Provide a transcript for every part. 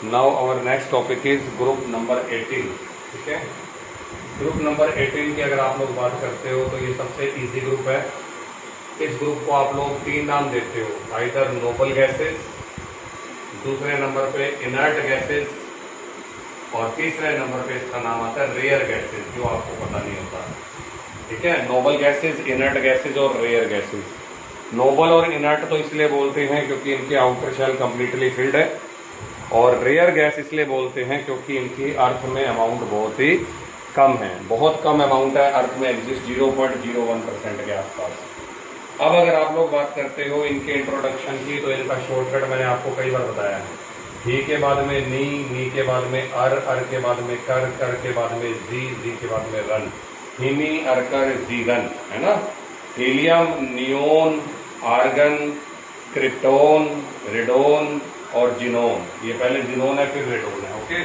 Now our next topic is group number 18। ठीक है, group number 18 की अगर आप लोग बात करते हो तो ये सबसे इजी ग्रुप है। इस ग्रुप को आप लोग 3 नाम देते हो, आइदर नोबल गैसेस, दूसरे नंबर पे इनर्ट गैसेस, और तीसरे नंबर पे इसका नाम आता है रेयर गैसेस, जो आपको पता नहीं होता। ठीक है, नोबल गैसेस, इनर्ट गैसेस और रेयर गैसेस। नोबल और इनर्ट तो इसलिए बोलते हैं क्योंकि इनके आउटर शेल कंप्लीटली फिल्ड है, और रेयर गैस इसलिए बोलते हैं क्योंकि इनकी अर्थ में अमाउंट बहुत ही कम है, बहुत कम अमाउंट है, अर्थ में एग्जिस्ट 0.01% के आसपास। अब अगर आप लोग बात करते हो इनके इंट्रोडक्शन की, तो इनका शॉर्टकट मैंने आपको कई बार बताया है। ही के बाद में नी के बाद में अर के बाद में कर के बाद में जी के बाद में रन, हिनी अरकर जीगन, है ना। Helium, neon, argon, krypton, radon और जिनोन। ये पहले जिनोन है फिर रेडोन है। ओके,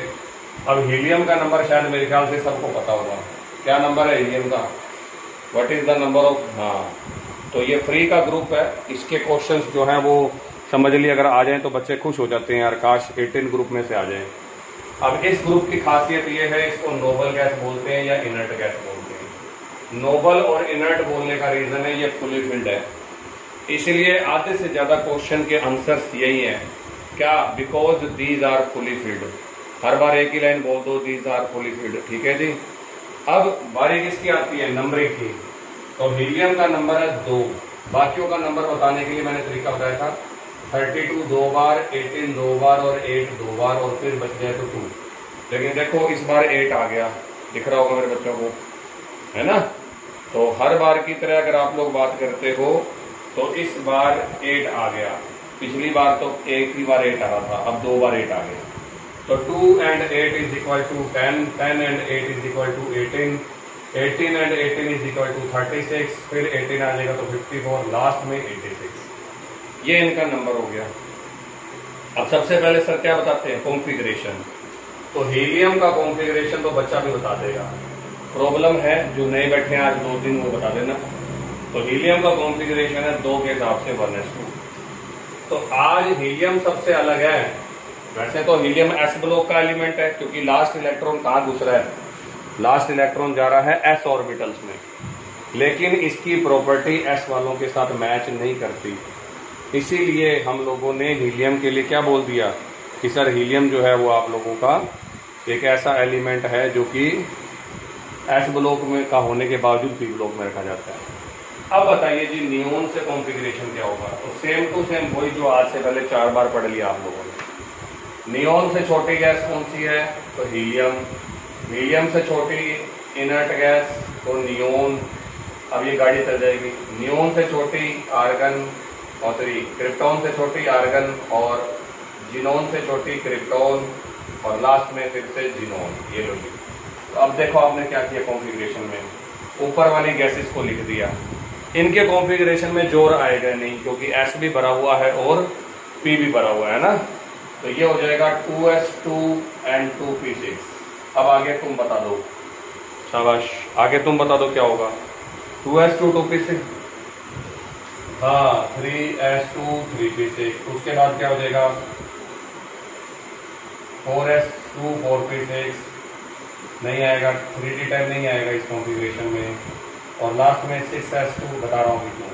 अब हीलियम का नंबर शायद मेरे ख्याल से सबको पता होगा। क्या नंबर है हीलियम का? What is the number of, हाँ, तो ये फ्री का ग्रुप है। इसके क्वेश्चंस जो हैं वो समझ लिए अगर आ जाएं तो बच्चे खुश हो जाते हैं यार, काश 18 ग्रुप में से आ जाएं। अब इस ग्रुप की खासियत ये है, इसको नोबल गैस बोलते हैं या इनर्ट गैस बोलते हैं। नोबल और इनर्ट बोलने का रीजन है ये फुली फिल्ड है, इसलिए आधे से ज्यादा क्वेश्चन के आंसर्स यही है। क्या? Because these are fully filled. हर बार एक ही लाइन बोल दो, दीज आर फुली फिल्ड। ठीक है जी। अब बारी किसकी आती है? नंबरिंग की। तो हीलियम का नंबर है 2। बाकियों का नंबर बताने के लिए मैंने तरीका बताया था, 32 2 बार, 18 2 बार और 8 2 बार, और फिर बच गया तो 2। लेकिन देखो इस बार 8 आ गया, दिख रहा होगा मेरे बच्चों को, है ना। तो हर बार की तरह अगर आप लोग बात करते हो तो इस बार 8 आ गया। पिछली बार तो एक ही बार 8 आ रहा था, अब 2 बार 8 आ गया। तो 2 and 8 is equal to 10, 10 and 8 is equal to 18, 18 and 18 is equal to 36, फिर 18 आ जाएगा तो 54, लास्ट में 86। ये इनका नंबर हो गया। अब सबसे पहले सर क्या बताते हैं? कॉन्फ़िगरेशन। तो हीलियम का कॉन्फ़िगरेशन तो बच्चा भी बता देगा, प्रॉब्लम है जो नए बैठे हैं आज 2 दिन वो बता देना। तो हीलियम का कॉन्फ़िगरेशन है 2 के हिसाब से 1s2। तो आज हीलियम सबसे अलग है। वैसे तो हीलियम एस ब्लॉक का एलिमेंट है, क्योंकि लास्ट इलेक्ट्रॉन कहाँ घुस रहा है? लास्ट इलेक्ट्रॉन जा रहा है एस ऑर्बिटल्स में, लेकिन इसकी प्रॉपर्टी एस वालों के साथ मैच नहीं करती। इसीलिए हम लोगों ने हीलियम के लिए क्या बोल दिया कि सर हीलियम जो है वो आप लोगों का एक ऐसा एलिमेंट है जो कि एस ब्लॉक में का होने के बावजूद पी ब्लॉक में रखा जाता है। अब बताइए जी, नियोन से कॉन्फ़िगरेशन क्या होगा? तो सेम टू सेम वही जो आज से पहले 4 बार पढ़ लिया आप लोगों ने। नियोन से छोटी गैस कौन सी है? तो हीलियम। हीलियम से छोटी इनर्ट गैस तो नियोन। अब ये गाड़ी चल जाएगी। नियोन से छोटी आर्गन, और क्रिप्टोन से छोटी आर्गन, और जिनोन से छोटी क्रिप्टोन, और लास्ट में फिर से जिनोन। ये लो जी। तो अब देखो आपने क्या किया कॉन्फ़िगरेशन में, ऊपर वाली गैसेस को लिख दिया। इनके कॉन्फ़िगरेशन में जोर आएगा नहीं, क्योंकि एस भी भरा हुआ है और पी भी भरा हुआ है ना। तो ये हो जाएगा 2s2 and 2p6। अब आगे तुम बता दो, शाबाश, आगे तुम बता दो क्या होगा? 2s2 2p6, हाँ 3s2 3p6। उसके बाद क्या हो जाएगा? 4s2 4p6 नहीं आएगा, 3d टाइप नहीं आएगा इस कॉन्फ़िगरेशन में, और लास्ट में 6s2 बता रहा हूँ क्यों,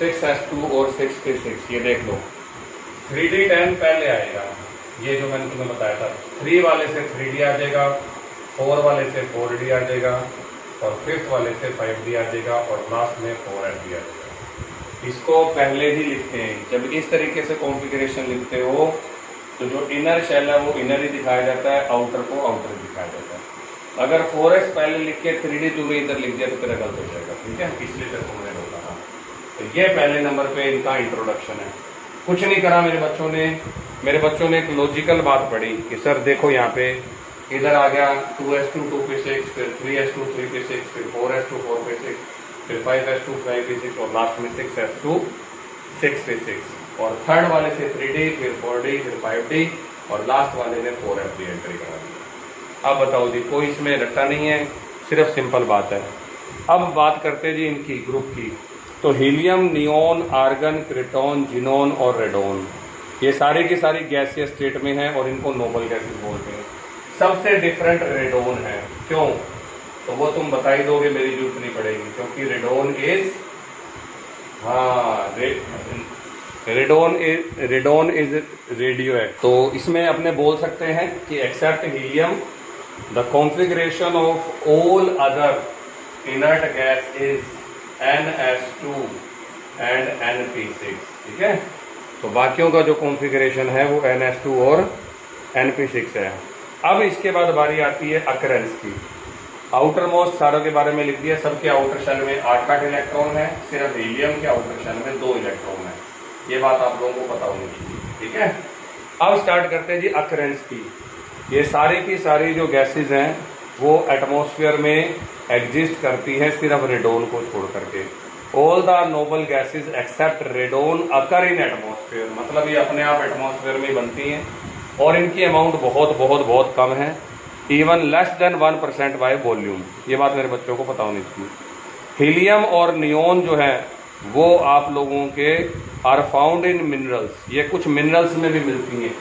6s2 और 6p6। ये देख लो 3d10 पहले आएगा, ये जो मैंने तुम्हें बताया था। 3 वाले से 3d आ जाएगा, 4 वाले से 4d आ जाएगा, और 5th वाले से 5d आ जाएगा, और लास्ट में 4sd आ जाएगा। इसको पहले ही लिखते हैं। जब इस तरीके से कॉन्फ़िगरेशन लिखते हो तो जो इनर शेल है वो इनर ही दिखाया जाता है, आउटर को आउटर दिखाया जाता है। अगर 4s पहले लिख के 3d तूने इधर लिख दिया तो तेरा गलत हो जाएगा। ठीक है, इसलिए तेरे को मैंने बोला था। तो ये पहले नंबर पे इनका इंट्रोडक्शन है। कुछ नहीं करा मेरे बच्चों ने एक लॉजिकल बात पढ़ी कि सर देखो यहाँ पे इधर आ गया 2s2 2p6, फिर 3s2 3p6, फिर 4s2 4p6, फिर 5s2 5p6, और लास्ट में 6s2 6p6, और थर्ड वाले से 3d, फिर 4d, फिर 5d, और लास्ट वाले ने 4sd एंट्री करा दी। अब बताओ जी, कोई इसमें रट्टा नहीं है, सिर्फ सिंपल बात है। अब बात करते हैं जी इनकी ग्रुप की। तो helium, neon, argon, krypton, xenon और रेडोन। ये सारी की सारी गैसीय स्टेट में है और इनको नोबल गैसेस बोलते हैं। सबसे डिफरेंट रेडोन है। क्यों? तो वो तुम बता ही दोगे, मेरी जरूरत नहीं पड़ेगी, क्योंकि radon is radon is radio है। तो इसमें अपने बोल सकते हैं कि except helium the configuration of all other inert gas is NS2 and NP6। ठीक है, तो बाकियों का जो कॉन्फ़िगरेशन है वो NS2 और NP6 है। अब इसके बाद बारी आती है अकरेंस की। आउटर मोस्ट सारों के बारे में लिख दिया, सबके आउटर शेल में 8 इलेक्ट्रॉन है, सिर्फ हीलियम के आउटर शेल में 2 इलेक्ट्रॉन है। ये बात आप लोगों को पता होनी चाहिए। ठीक है, अब स्टार्ट करते हैं जी अकरेंस की। ये सारी की सारी जो गैसेज हैं वो एटमॉस्फेयर में एग्जिस्ट करती है, सिर्फ रेडोन को छोड़ करके। All the noble gases except radon occur in atmosphere, मतलब ये अपने आप एटमॉस्फेयर में बनती हैं और इनकी अमाउंट बहुत बहुत बहुत कम है, even less than 1% by volume. ये बात मेरे बच्चों को पता होनी चाहिए। हीलियम और नियोन जो है वो आप लोगों के आर फाउंड इन मिनरल्स, ये कुछ मिनरल्स में भी मिलती हैं।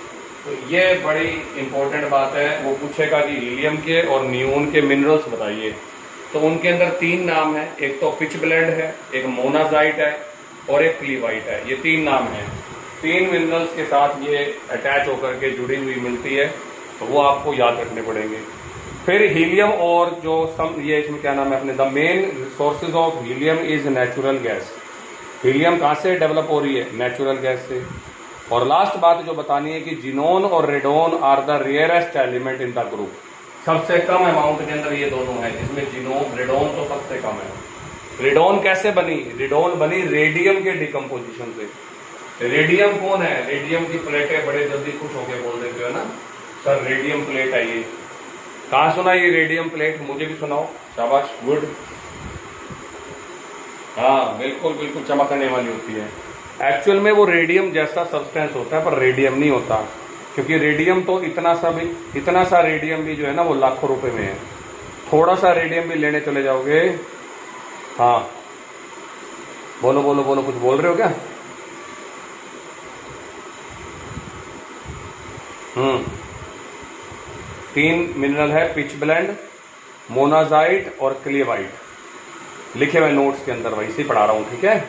तो ये बड़ी इंपॉर्टेंट बात है। वो पूछेगा कि हीलियम के और नियोन के मिनरल्स बताइए, तो उनके अंदर 3 नाम है। एक तो पिच ब्लेंड है, एक मोनाजाइट है और एक क्लीवाइट है। ये 3 नाम है। 3 मिनरल्स के साथ ये अटैच होकर के जुड़ी हुई मिलती है, तो वो आपको याद रखने पड़ेंगे। फिर हीलियम और जो ये इसमें क्या नाम है अपने, the main sources of helium is natural gas. Helium कहाँ से डेवलप हो रही है? नेचुरल गैस से। और लास्ट बात जो बतानी है कि जिनोन और radon are the rarest element in the group. सबसे कम अमाउंट के अंदर ये दोनों है, जिसमें जिनोन रेडोन तो सबसे कम है। रेडोन कैसे बनी? रेडोन बनी रेडियम के डिकम्पोजिशन से। रेडियम कौन है? रेडियम की प्लेटें बड़े जल्दी खुश होकर बोल देते हो ना सर, रेडियम प्लेट है ये। कहाँ सुना ये रेडियम प्लेट? मुझे भी सुनाओ, शाबाश, गुड। हाँ बिल्कुल बिल्कुल, चमकने वाली होती है। एक्चुअल में वो रेडियम जैसा सब्सटेंस होता है, पर रेडियम नहीं होता, क्योंकि रेडियम तो इतना सा रेडियम भी जो है ना वो लाखों रुपए में है। थोड़ा सा रेडियम भी लेने चले जाओगे, हाँ बोलो बोलो बोलो, कुछ बोल रहे हो क्या? 3 मिनरल है, पिच ब्लेंड, मोनाजाइट और क्लीवाइट, लिखे हुए नोट्स के अंदर, वैसे ही पढ़ा रहा हूं। ठीक है,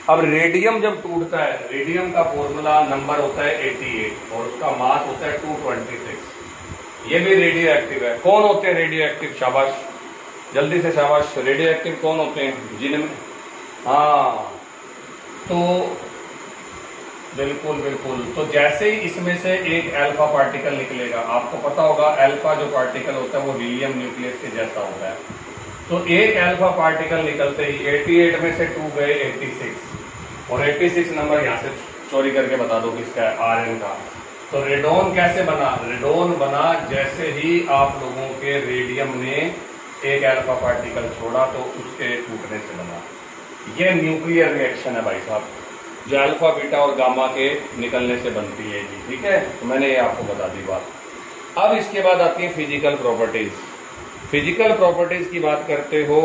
अब रेडियम जब टूटता है, रेडियम का फॉर्मूला नंबर होता है 88 और उसका मास होता है 226। ये भी रेडियो एक्टिव है। कौन होते हैं रेडियो एक्टिव? शाबाश, जल्दी से शाबाश। रेडियो एक्टिव कौन होते हैं? जिनमें, हाँ तो बिल्कुल बिल्कुल, तो जैसे ही इसमें से एक अल्फा पार्टिकल निकलेगा, आपको पता होगा अल्फा जो पार्टिकल होता है वो हीलियम न्यूक्लियस के जैसा होता है। तो एक अल्फा पार्टिकल निकलते ही 88 में से 2 गए 86 और 86 नंबर यहाँ से चोरी करके बता दो किसका है? Rn का। तो रेडोन कैसे बना? रेडोन बना जैसे ही आप लोगों के रेडियम ने एक अल्फा पार्टिकल छोड़ा तो उसके टूटने से बना। ये न्यूक्लियर रिएक्शन है भाई साहब, जो अल्फा बीटा और गामा के निकलने से बनती है जी। ठीक है, तो मैंने ये आपको बता दी बात। अब इसके बाद आती है फिजिकल प्रॉपर्टीज। फिजिकल प्रॉपर्टीज की बात करते हो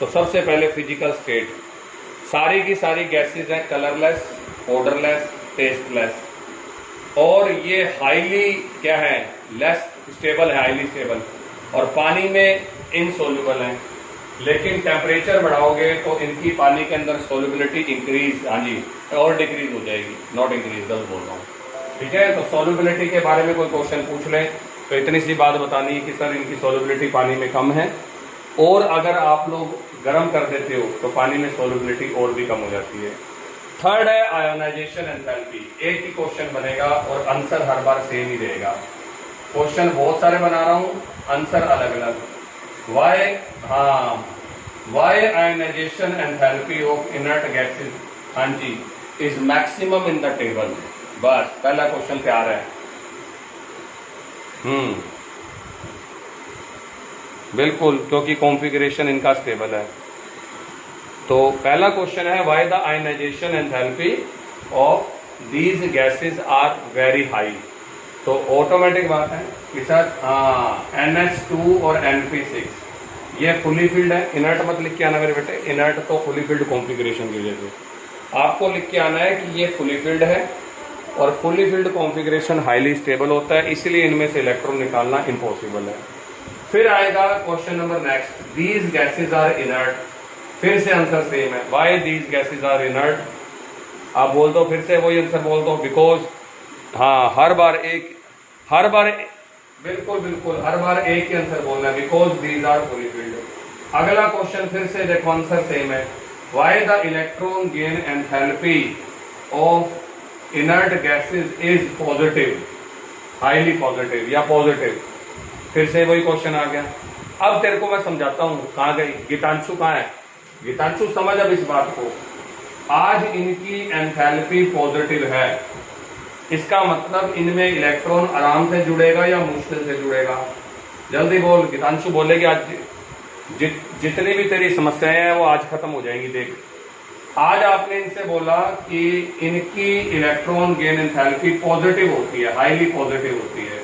तो सबसे पहले फिजिकल स्टेट, सारी की सारी गैसेज हैं कलरलेस, ऑर्डरलेस, टेस्टलेस, और ये हाईली क्या है? लेस स्टेबल है, हाईली स्टेबल, और पानी में इनसोल्यूबल है। लेकिन टेम्परेचर बढ़ाओगे तो इनकी पानी के अंदर सोल्यूबिलिटी इंक्रीज, हाँ जी, और डिक्रीज हो जाएगी, नॉट इंक्रीज, गलत बोल रहा हूँ। ठीक है, तो सोल्यूबिलिटी के बारे में कोई क्वेश्चन पूछ ले तो इतनी सी बात बतानी है कि सर इनकी सोल्यूबिलिटी पानी में कम है, और अगर आप लोग गर्म कर देते हो तो पानी में सोल्यूबिलिटी और भी कम हो जाती है। थर्ड है आयोनाइजेशन एंथैल्पी। एक ही क्वेश्चन बनेगा और आंसर हर बार सेम ही रहेगा। क्वेश्चन बहुत सारे बना रहा हूं, आंसर अलग अलग। Why ionization enthalpy of inert gases, हाँ जी, is maximum in the table. बस पहला क्वेश्चन तैयार है। बिल्कुल, क्योंकि कॉन्फ़िगरेशन इनका स्टेबल है। तो पहला क्वेश्चन है why the ionization enthalpy of these gases are very high. तो ऑटोमेटिक बात है कि सर NH2 और NP6 ये फुली फिल्ड है। इनर्ट मत लिख के आना मेरे बेटे, इनर्ट तो फुली फिल्ड कॉन्फ़िगरेशन की वजह से। आपको लिख के आना है कि ये फुली फिल्ड है और fully filled configuration highly stable होता है, इसलिए इनमें से इलेक्ट्रॉन निकालना इम्पॉसिबल है। फिर आएगा question number next, these gases are inert. फिर से आंसर सेम है, why these gases are inert. आप बोल दो, फिर से वही आंसर बोल दो, बिकॉज, हाँ हर बार बिल्कुल बिल्कुल हर बार एक ही आंसर बोलना है, because these are fully filled. अगला क्वेश्चन फिर से देखो आंसर सेम है, why the electron gain enthalpy of inert gases is positive, highly positive या पॉजिटिव। फिर से वही क्वेश्चन आ गया। अब तेरे को मैं समझाता हूं, कहां गई गीतांशु, कहां है गीतांशु, समझ अब इस बात को। आज इनकी एंथैल्पी पॉजिटिव है, इसका मतलब इनमें इलेक्ट्रॉन आराम से जुड़ेगा या मुश्किल से जुड़ेगा? जल्दी बोल, गीतांशु बोलेगी आज जितनी भी तेरी समस्याएं हैं वो आज खत्म हो जाएंगी। देख, आज आपने इनसे बोला कि इनकी इलेक्ट्रॉन गेन एंथैल्पी पॉजिटिव होती है, हाईली पॉजिटिव होती है,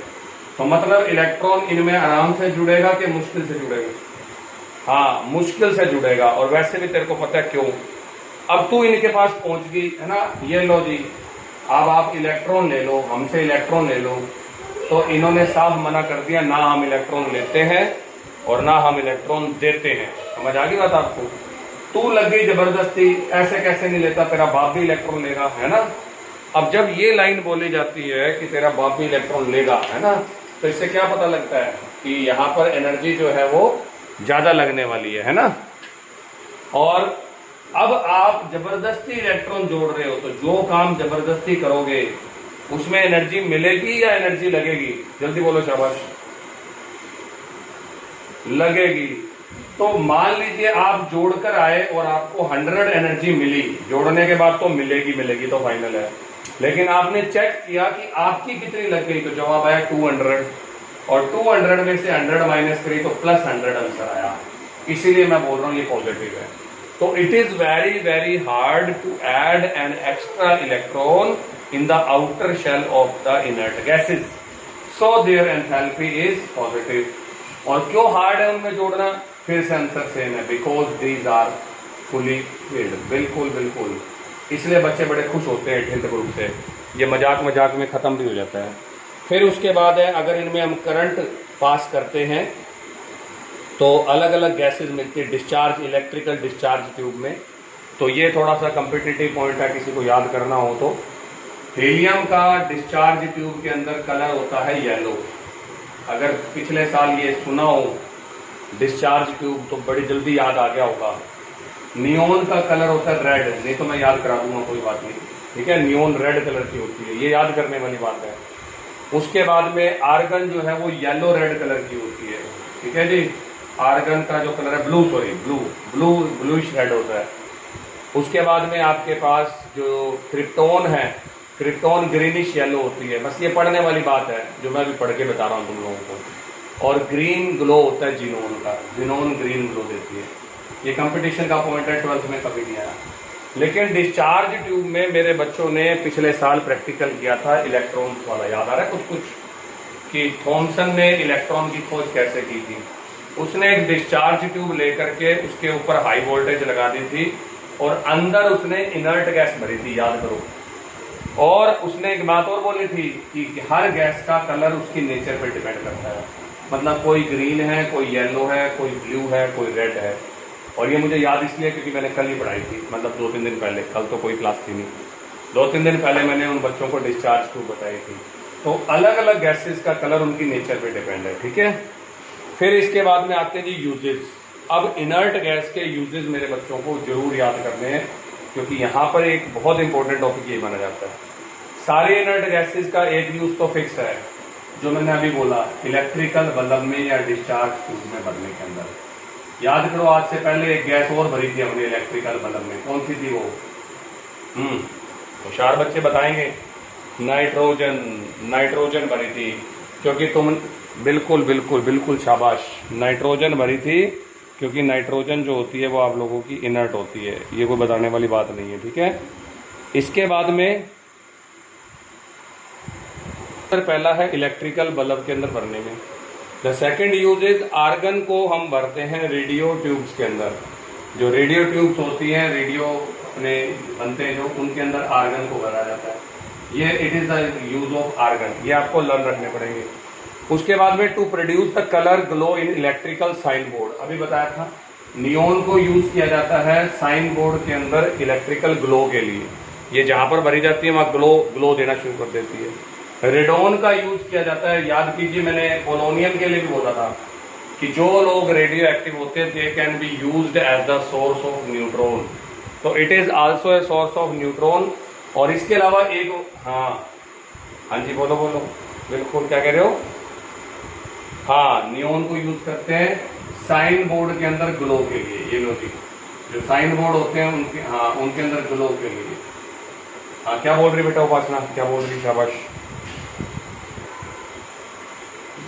तो मतलब इलेक्ट्रॉन इनमें आराम से जुड़ेगा कि मुश्किल से जुड़ेगा? हाँ, मुश्किल से जुड़ेगा। और वैसे भी तेरे को पता है क्यों। अब तू इनके पास पहुंच गई है ना, ये लो जी, अब आप इलेक्ट्रॉन ले लो, हमसे इलेक्ट्रॉन ले लो। तो इन्होंने साफ मना कर दिया, ना हम इलेक्ट्रॉन लेते हैं और ना हम इलेक्ट्रॉन देते हैं। समझ आ गई बात आपको? तू लग गई जबरदस्ती, ऐसे कैसे नहीं लेता, तेरा बाप भी इलेक्ट्रॉन लेगा, है ना। अब जब ये लाइन बोली जाती है कि तेरा बाप भी इलेक्ट्रॉन लेगा, है ना, तो इससे क्या पता लगता है कि यहाँ पर एनर्जी जो है वो ज्यादा लगने वाली है ना। और अब आप जबरदस्ती इलेक्ट्रॉन जोड़ रहे हो, तो जो काम जबरदस्ती करोगे उसमें एनर्जी मिलेगी या एनर्जी लगेगी? जल्दी बोलो, शाबाश। लगेगी। तो मान लीजिए आप जोड़कर आए और आपको 100 एनर्जी मिली, जोड़ने के बाद तो मिलेगी तो फाइनल है। लेकिन आपने चेक किया कि आपकी कितनी लग गई, तो जवाब आया 200, और 200 में से 100 माइनस करी तो प्लस 100 आंसर आया। इसीलिए मैं बोल रहा हूं ये पॉजिटिव है। तो it is very very hard to add an extra electron in the outer shell of the inert gases, so their enthalpy is positive. और क्यों हार्ड है उनमें जोड़ना? फिर से आंसर सेम है, because these are fully filled. बिल्कुल बिल्कुल, इसलिए बच्चे बड़े खुश होते हैं 10th ग्रुप से। ये मजाक मजाक में खत्म भी हो जाता है। फिर उसके बाद है, अगर इनमें हम करंट पास करते हैं तो अलग अलग गैसेज मिलती है डिस्चार्ज, इलेक्ट्रिकल डिस्चार्ज ट्यूब में। तो ये थोड़ा सा कम्पिटिटिव पॉइंट है, किसी को याद करना हो तो। हीलियम का डिस्चार्ज ट्यूब के अंदर कलर होता है येलो। अगर पिछले साल ये सुना हो डिस्चार्ज ट्यूब तो बड़ी जल्दी याद आ गया होगा। नियोन का कलर होता है रेड, नहीं तो मैं याद करा दूंगा, कोई बात नहीं, ठीक है। नियोन रेड कलर की होती है, ये याद करने वाली बात है। उसके बाद में आर्गन जो है वो येलो रेड कलर की होती है, ठीक है जी। आर्गन का जो कलर है ब्लूइश रेड होता है। उसके बाद में आपके पास जो क्रिप्टोन है, क्रिप्टोन ग्रीनिश येलो होती है। बस ये पढ़ने वाली बात है जो मैं अभी पढ़ के बता रहा हूँ तुम लोगों को। और ग्रीन ग्लो होता है जिनोन का, जिनोन ग्रीन ग्लो देती है। ये कंपटीशन का पॉइंट है, 12th में कभी नहीं आया। लेकिन डिस्चार्ज ट्यूब में मेरे बच्चों ने पिछले साल प्रैक्टिकल किया था इलेक्ट्रॉन्स वाला, याद आ रहा है कुछ कि थॉमसन ने इलेक्ट्रॉन की खोज कैसे की थी। उसने एक डिस्चार्ज ट्यूब लेकर के उसके ऊपर हाई वोल्टेज लगा दी थी और अंदर उसने इनर्ट गैस भरी थी, याद करो। और उसने एक बात और बोली थी कि हर गैस का कलर उसकी नेचर पर डिपेंड करता है। मतलब कोई ग्रीन है, कोई येलो है, कोई ब्लू है, कोई रेड है। और ये मुझे याद इसलिए क्योंकि मैंने कल ही पढ़ाई थी, मतलब 2-3 दिन पहले। कल तो कोई क्लास थी नहीं, 2-3 दिन पहले मैंने उन बच्चों को डिस्चार्ज ट्यूब बताई थी। तो अलग अलग गैसेस का कलर उनकी नेचर पे डिपेंड है, ठीक है। फिर इसके बाद में आते हैं जी यूजेस। अब इनर्ट गैस के यूजेस मेरे बच्चों को जरूर याद करने हैं, क्योंकि यहाँ पर एक बहुत इंपॉर्टेंट टॉपिक ये माना जाता है। सारे इनर्ट गैसेस का एक यूज तो फिक्स है, जो मैंने अभी बोला, इलेक्ट्रिकल बल्ब में या डिस्चार्ज ट्यूब में भरने के अंदर। याद करो, आज से पहले एक गैस और भरी थी हमने इलेक्ट्रिकल बल्ब में, कौन सी थी वो? होशियार बच्चे बताएंगे। नाइट्रोजन भरी थी, क्योंकि तुम बिल्कुल बिल्कुल बिल्कुल शाबाश, नाइट्रोजन भरी थी, क्योंकि नाइट्रोजन जो होती है वो आप लोगों की इनर्ट होती है। ये कोई बताने वाली बात नहीं है, ठीक है। इसके बाद में पहला है इलेक्ट्रिकल बल्ब के अंदर भरने में। The second use is argon को हम भरते हैं रेडियो ट्यूब्स के अंदर। जो रेडियो ट्यूब्स होती हैं, रेडियो अपने बनते हैं जो, उनके अंदर आर्गन को भरा जाता है। ये it is the use of argon, ये आपको लर्न रखने पड़ेंगे। उसके बाद में to produce the colour glow in electrical sign board, अभी बताया था नियोन को यूज किया जाता है साइन बोर्ड के अंदर इलेक्ट्रिकल ग्लो के लिए। ये जहां पर भरी जाती है वहां ग्लो देना शुरू कर देती है। रेडोन का यूज किया जाता है, याद कीजिए मैंने पोलोनियम के लिए भी बोला था कि जो लोग रेडियो एक्टिव होते हैं they can be used as the source of neutron, तो it is also a source of neutron. और इसके अलावा एक हाँ जी बोलो बिल्कुल, क्या कह रहे हो? हाँ, नियोन को यूज करते हैं साइन बोर्ड के अंदर ग्लो के लिए। ये लो जी, जो साइन बोर्ड होते हैं उनके अंदर ग्लो के लिए। हाँ, क्या बोल रही बेटा उपासना, क्या बोल रही? शाबाश,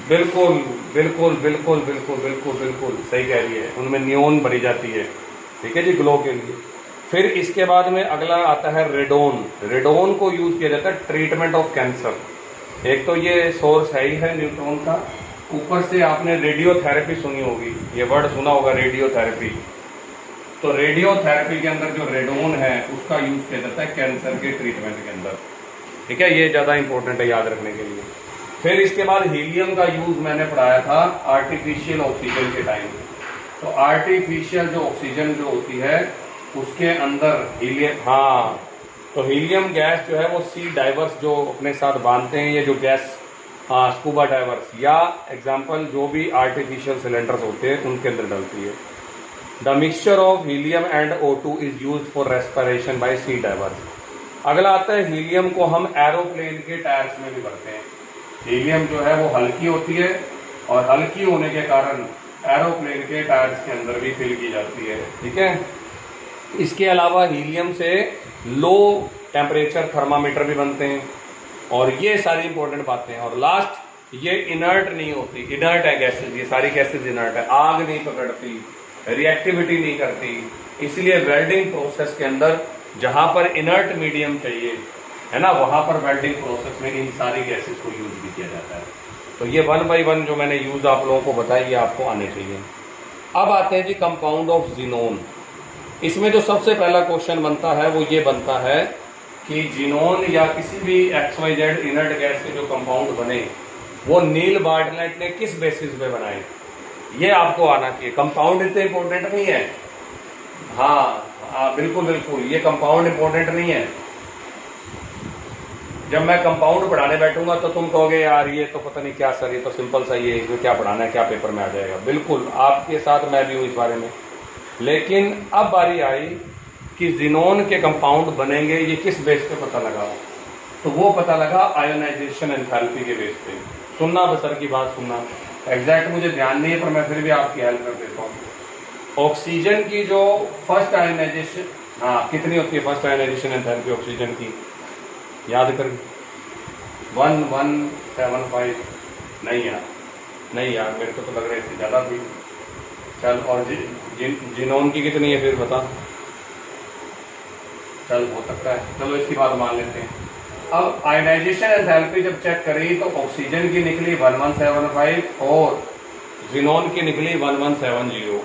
बिल्कुल बिल्कुल बिल्कुल बिल्कुल बिल्कुल बिल्कुल सही कह रही है, उनमें नियोन भरी जाती है, ठीक है जी, ग्लो के लिए। फिर इसके बाद में अगला आता है रेडोन। रेडोन को यूज किया जाता है ट्रीटमेंट ऑफ कैंसर। एक तो ये सोर्स है ही है न्यूट्रॉन का, ऊपर से आपने रेडियोथेरेपी सुनी होगी, ये वर्ड सुना होगा रेडियोथेरेपी। तो रेडियोथेरेपी के अंदर जो रेडोन है उसका यूज किया जाता है कैंसर के ट्रीटमेंट के अंदर, ठीक है, ये ज्यादा इंपॉर्टेंट है याद रखने के लिए। फिर इसके बाद हीलियम का यूज मैंने पढ़ाया था आर्टिफिशियल ऑक्सीजन के टाइम। तो आर्टिफिशियल जो ऑक्सीजन जो होती है उसके अंदर हीलियम, हाँ, तो हीलियम गैस जो है वो सी डाइवर्स जो अपने साथ बांधते हैं, ये जो गैस, हाँ, स्कूबा डाइवर्स या एग्जाम्पल जो भी आर्टिफिशियल सिलेंडर्स होते हैं उनके अंदर डलती है। The mixture of helium and O2 is use for respiration by sea divers. अगला आता है हीलियम को हम एरोप्लेन के टायर्स में भी भरते हैं। हीलियम जो है वो हल्की होती है और हल्की होने के कारण एरोप्लेन के टायर्स के अंदर भी फिल की जाती है, ठीक है। इसके अलावा हीलियम से लो टेम्परेचर थर्मामीटर भी बनते हैं, और ये सारी इंपॉर्टेंट बातें हैं। और लास्ट, ये इनर्ट नहीं होती, इनर्ट है गैसेज, ये सारी गैसेज इनर्ट है, आग नहीं पकड़ती, रिएक्टिविटी नहीं करती, इसलिए वेल्डिंग प्रोसेस के अंदर जहां पर इनर्ट मीडियम चाहिए है ना, वहां पर वेल्डिंग प्रोसेस में इन सारी गैसेज को यूज भी किया जाता है। तो ये 1 बाय 1 जो मैंने यूज आप लोगों को बताया ये आपको आने चाहिए। अब आते हैं जी कंपाउंड ऑफ जिनोन। इसमें जो सबसे पहला क्वेश्चन बनता है वो ये बनता है कि जिनोन या किसी भी XYZ इनर्ट गैस के जो कंपाउंड बने वो नील बार्टलेट ने किस बेसिस पे बनाए, ये आपको आना चाहिए। कंपाउंड इतने इंपॉर्टेंट नहीं है, हाँ बिल्कुल बिल्कुल, ये कंपाउंड इंपॉर्टेंट नहीं है। जब मैं कंपाउंड पढ़ाने बैठूंगा तो तुम कहोगे यार ये तो पता नहीं क्या सर, ये तो सिंपल सा ही है, इसमें क्या पढ़ाना है, क्या पेपर में आ जाएगा। बिल्कुल आपके साथ मैं भी हूं इस बारे में, लेकिन अब बारी आई कि जिनोन के कंपाउंड बनेंगे ये किस बेस पे पता लगा, तो वो पता लगा आयोनाइजेशन एंथैल्पी के बेस पे। सुनना बसर की बात सुनना, एग्जैक्ट मुझे ध्यान नहीं है पर मैं फिर भी आपकी हेल्प कर देता हूँ। ऑक्सीजन की जो फर्स्ट आयोनाइजेशन, हाँ, कितनी होती है फर्स्ट आयोनाइजेशन एंथैल्पी ऑक्सीजन की, याद कर, 1175 नहीं यार मेरे को तो लग रहा है इससे ज्यादा थी। चल, और जिनोन की कितनी है फिर बता, चल हो सकता है, चलो इसकी बात मान लेते हैं। अब आयोनाइजेशन एंथैल्पी जब चेक करी तो ऑक्सीजन की निकली 1175 और जिनोन की निकली 1170।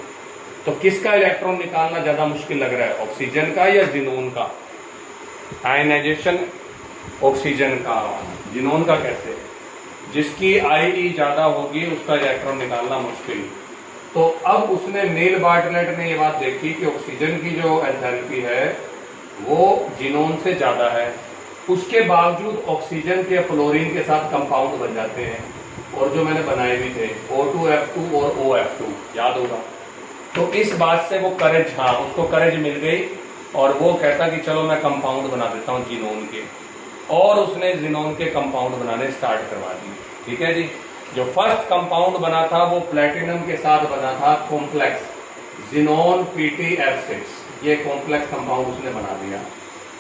तो किसका इलेक्ट्रॉन निकालना ज्यादा मुश्किल लग रहा है, ऑक्सीजन का या जिनोन का? आयोनाइजेशन ऑक्सीजन का, जिनोन का कैसे? जिसकी IE ज्यादा होगी उसका इलेक्ट्रॉन निकालना मुश्किल। तो अब उसने नील बार्टलेट ने ये बात देखी कि ऑक्सीजन की जो एंथैल्पी है वो जिनोन से ज्यादा है, उसके बावजूद ऑक्सीजन के फ्लोरीन के साथ कंपाउंड बन जाते हैं, और जो मैंने बनाए भी थे O2F2 और OF2, याद होगा। तो इस बात से वो करेज, हाँ, उसको करेज मिल गई और वो कहता कि चलो मैं कंपाउंड बना देता हूँ जिनोन के, और उसने जिनोन के कंपाउंड बनाने स्टार्ट करवा दिए, ठीक है जी। जो फर्स्ट कंपाउंड बना था वो प्लेटिनम के साथ बना था, कॉम्प्लेक्स जिनोन PTF6, ये कॉम्प्लेक्स कंपाउंड उसने बना दिया।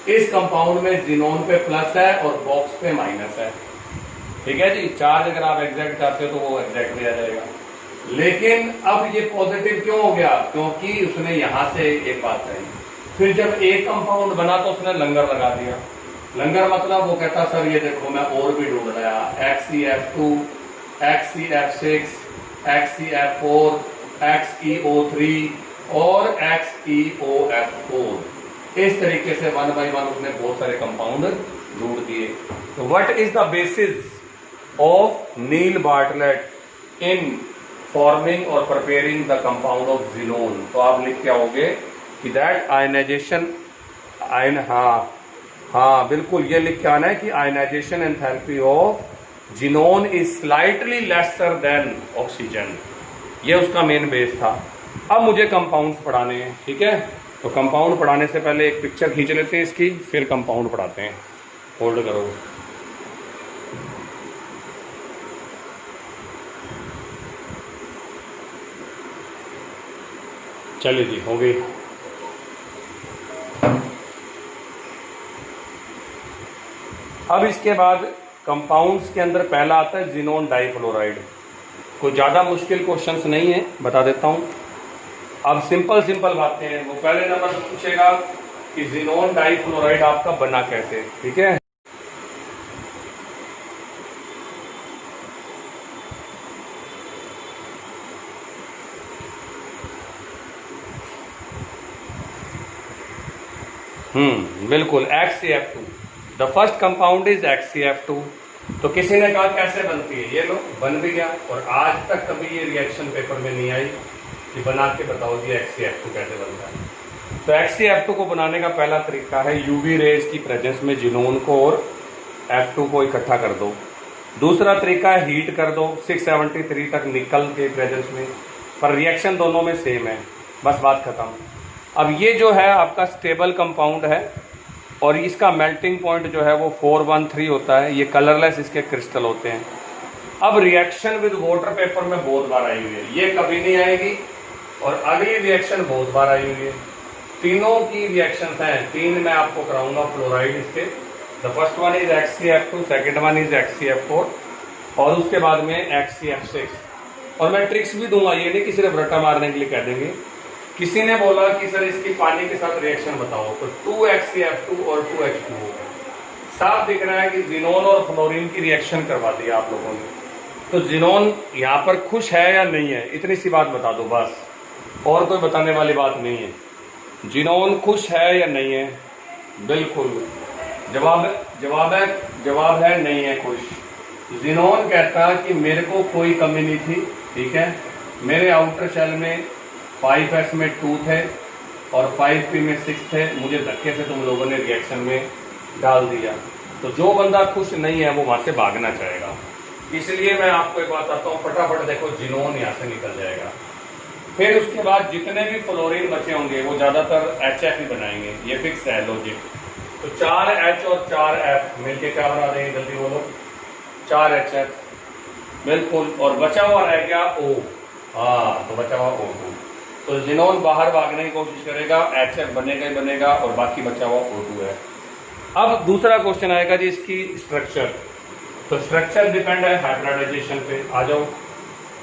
इस कंपाउंड में जिनोन पे प्लस है और बॉक्स पे माइनस है, ठीक है जी। चार्ज अगर आप एग्जैक्ट चाहते हो तो वो एग्जैक्ट भी आ जाएगा। लेकिन अब ये पॉजिटिव क्यों हो गया, क्योंकि उसने यहां से एक बात कही। फिर जब एक कंपाउंड बना तो उसने लंगर लगा दिया। लंगर मतलब वो कहता सर ये देखो मैं और भी ढूंढ रहा, XeF2, XeF6, XeF4, XeO3 और XeOF4। इस तरीके से 1 बाय 1 उसने बहुत सारे कंपाउंड ढूंढ दिए। तो what is the basis of Neil Bartlett in forming और preparing the compound of xenon. तो आप लिख के आओगे कि दैट आयनाइजेशन हाँ बिल्कुल, ये लिख के आना है कि ionization enthalpy of xenon is slightly lesser than oxygen. ये उसका मेन बेस था। अब मुझे कंपाउंड्स पढ़ाने हैं, ठीक है। तो कंपाउंड पढ़ाने से पहले एक पिक्चर खींच लेते हैं इसकी, फिर कंपाउंड पढ़ाते हैं। होल्ड करो। चलिए जी, हो गई। अब इसके बाद कंपाउंड्स के अंदर पहला आता है जिनोन डाइफ्लोराइड। कोई ज़्यादा मुश्किल क्वेश्चंस नहीं है, बता देता हूँ। अब सिंपल बातें हैं। वो पहले नंबर पर पूछेगा कि जिनोन डाइफ्लोराइड आपका बना कैसे, ठीक है। बिल्कुल, XCF2। The first compound is XCF2। तो किसी ने कहा कैसे बनती है, ये लो बन भी गया। और आज तक कभी ये रिएक्शन पेपर में नहीं आई कि बना के बताओ जी XCF2 कैसे बनता है। तो XCF2 को बनाने का पहला तरीका है यूवी रेज की प्रेजेंस में जिनोन को और F2 को इकट्ठा कर दो। दूसरा तरीका है हीट कर दो 673 तक निकल के प्रेजेंस में, पर रिएक्शन दोनों में सेम है, बस बात खत्म। अब ये जो है आपका स्टेबल कंपाउंड है और इसका मेल्टिंग पॉइंट जो है वो 413 होता है। ये कलरलेस इसके क्रिस्टल होते हैं। अब रिएक्शन विद वाटर पेपर में बहुत बार आई हुई है, ये कभी नहीं आएगी। और अगली रिएक्शन बहुत बार आई हुई है। तीनों की रिएक्शंस हैं, तीन मैं आपको कराऊंगा फ्लोराइड इसके। The first one is XCF2, second one is XCF4 और उसके बाद में XCF6। और मैं ट्रिक्स भी दूंगा, ये नहीं कि सिर्फ रट्टा मारने के लिए कह देंगे। किसी ने बोला कि सर इसकी पानी के साथ रिएक्शन बताओ, तो 2XCF2 और 2H2O। साफ दिख रहा है कि जिनोन और फ्लोरीन की रिएक्शन करवा दी आप लोगों ने। तो जिनोन यहाँ पर खुश है या नहीं है, इतनी सी बात बता दो बस, और कोई बताने वाली बात नहीं है। जिनोन खुश है या नहीं है? बिल्कुल, जवाब है नहीं है खुश। जिनोन कहता कि मेरे को कोई कमी नहीं थी, ठीक है। मेरे आउटर शेल में 5s में 2 थे और 5p में 6 थे, मुझे धक्के से तुम लोगों ने रिएक्शन में डाल दिया। तो जो बंदा खुश नहीं है वो वहां से भागना चाहेगा। इसलिए मैं आपको एक बात बताता हूँ, फटाफट देखो जिनोन यहाँ से निकल जाएगा। फिर उसके बाद जितने भी फ्लोरीन बचे होंगे वो ज्यादातर HF ही बनाएंगे, ये फिक्स है लॉजिक। तो 4H और 4F मिलके क्या बना देंगे, जल्दी बोलो, 4HF बिल्कुल। और बचा हुआ रह गया O, हाँ तो बचा हुआ O2। तो जिनोन बाहर भागने की कोशिश करेगा, HF बनेगा ही बनेगा और बाकी बचा हुआ O2 है। अब दूसरा क्वेश्चन आएगा जी इसकी स्ट्रक्चर। तो स्ट्रक्चर डिपेंड है हाइब्रिडाइजेशन पे। आ जाओ,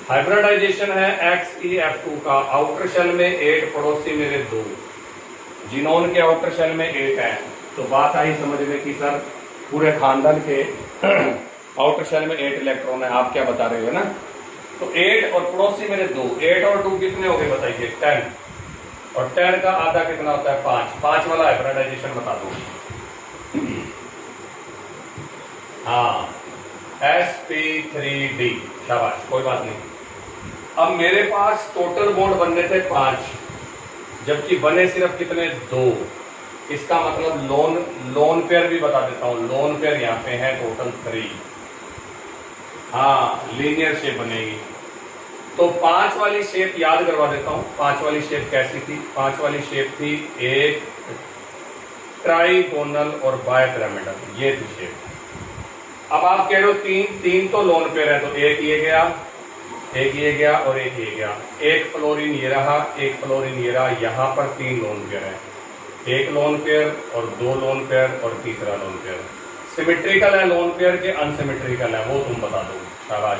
हाइब्रिडाइजेशन है XEF2 का। आउटर शेल में 8, पड़ोसी मेरे 2। जिनोन के आउटर शेल में 8 है। तो बात आई समझ में कि सर पूरे खानदान के आउटर शेल में 8 इलेक्ट्रॉन है, आप क्या बता रहे हो ना। तो 8 और पड़ोसी मेरे 2, 8 और 2 कितने हो गए बताइए, 10। और 10 का आधा कितना होता है, 5। 5 वाला हाइब्रिडाइजेशन बता दो। हाँ, sp3d, शाबाश, कोई बात नहीं। अब मेरे पास टोटल बॉन्ड बनने थे 5, जबकि बने सिर्फ कितने, 2। इसका मतलब लोन पेयर भी बता देता हूं। लोन पेयर यहाँ पे है टोटल 3। हाँ, लीनियर शेप बनेगी। तो 5 वाली शेप याद करवा देता हूं। 5 वाली शेप कैसी थी? 5 वाली शेप थी एक ट्राइगोनल और बायपिरामिडल, ये थी शेप। अब आप कह रहे हो 3 तो लोन पेयर है, तो एक ये गया, एक ये गया और एक ये गया। एक फ्लोरीन ये रहा, एक फ्लोरीन ये रहा। यहाँ पर 3 लोन पेयर है, एक लोन पेयर और 2 लोन पेयर और तीसरा लोन पेयर। सिमेट्रिकल है लोन पेयर के अनसिमेट्रिकल है, वो तुम बता दो, शाबाश।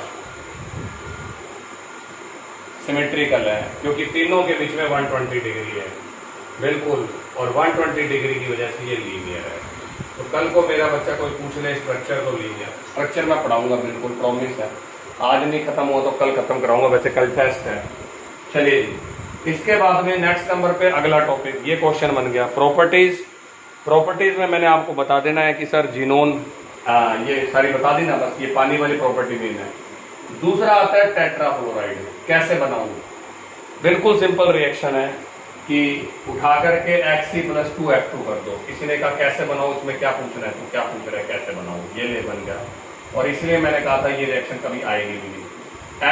सिमेट्रिकल है क्योंकि तीनों के बीच में 120 डिग्री है, बिल्कुल। और 120 डिग्री की वजह से ये लीनियर है। तो कल को मेरा बच्चा कोई पूछ ले स्ट्रक्चर, तो लीनियर स्ट्रक्चर मैं पढ़ाऊंगा, बिल्कुल प्रॉमिस है। आज नहीं खत्म हुआ तो कल खत्म कराऊंगा, वैसे कल टेस्ट है। चलिए, इसके बाद में नेक्स्ट नंबर पे अगला टॉपिक, ये क्वेश्चन बन गया, प्रॉपर्टीज प्रॉपर्टीज में मैंने आपको बता देना है कि सर जिनोन ये सारी बता दी ना, बस ये पानी वाली प्रॉपर्टी मेन है। दूसरा आता है टेट्राफ्लोराइड, कैसे बनाऊं? बिल्कुल सिंपल रिएक्शन है कि उठा करके Hc+2F2 कर दो। किसी ने कहा कैसे बनाओ, इसमें क्या पूछना है, तो क्या पूछ रहा है कैसे बनाओ, ये ले बन गया। और इसलिए मैंने कहा था ये रिएक्शन कभी आएगी भी नहीं।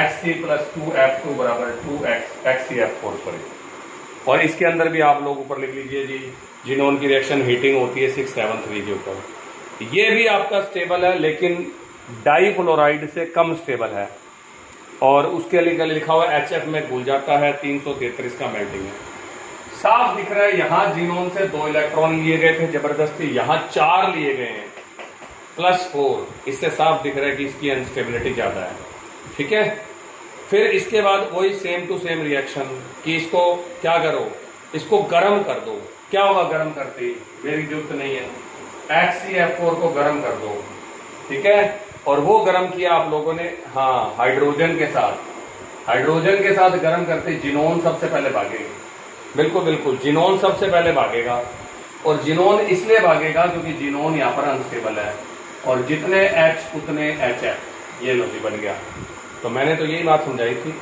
Hc+2F2 बराबर 2HCF4 सॉरी। और इसके अंदर भी आप लोग ऊपर लिख लीजिए जी, जिनोन की रिएक्शन हीटिंग होती है 673 के ऊपर। ये भी आपका स्टेबल है लेकिन डाईफ्लोराइड से कम स्टेबल है, और उसके लिए लिखा हुआ HF में घुल जाता है, 333 का मेल्टिंग है। साफ दिख रहा है यहां जिनोन से 2 इलेक्ट्रॉन लिए गए थे जबरदस्ती, यहां 4 लिए गए हैं +4। इससे साफ दिख रहा है कि इसकी अनस्टेबिलिटी ज्यादा है। ठीक है, फिर इसके बाद वही सेम टू सेम रिएक्शन कि इसको क्या करो, इसको गर्म कर दो। क्या होगा गर्म करते? मेरी जरूरत नहीं है, HCF4 को गर्म कर दो। ठीक है, और वो गर्म किया आप लोगों ने, हाँ, हाइड्रोजन के साथ। हाइड्रोजन के साथ गर्म करते जिनोन सबसे पहले भागेगा। बिल्कुल बिल्कुल, जिनोन सबसे पहले भागेगा। और जिनोन इसलिए भागेगा क्योंकि जिनोन यहाँ पर अनस्टेबल है, और जितने H उतने HF। ये लो जी बन गया। तो मैंने तो यही बात समझाई थी।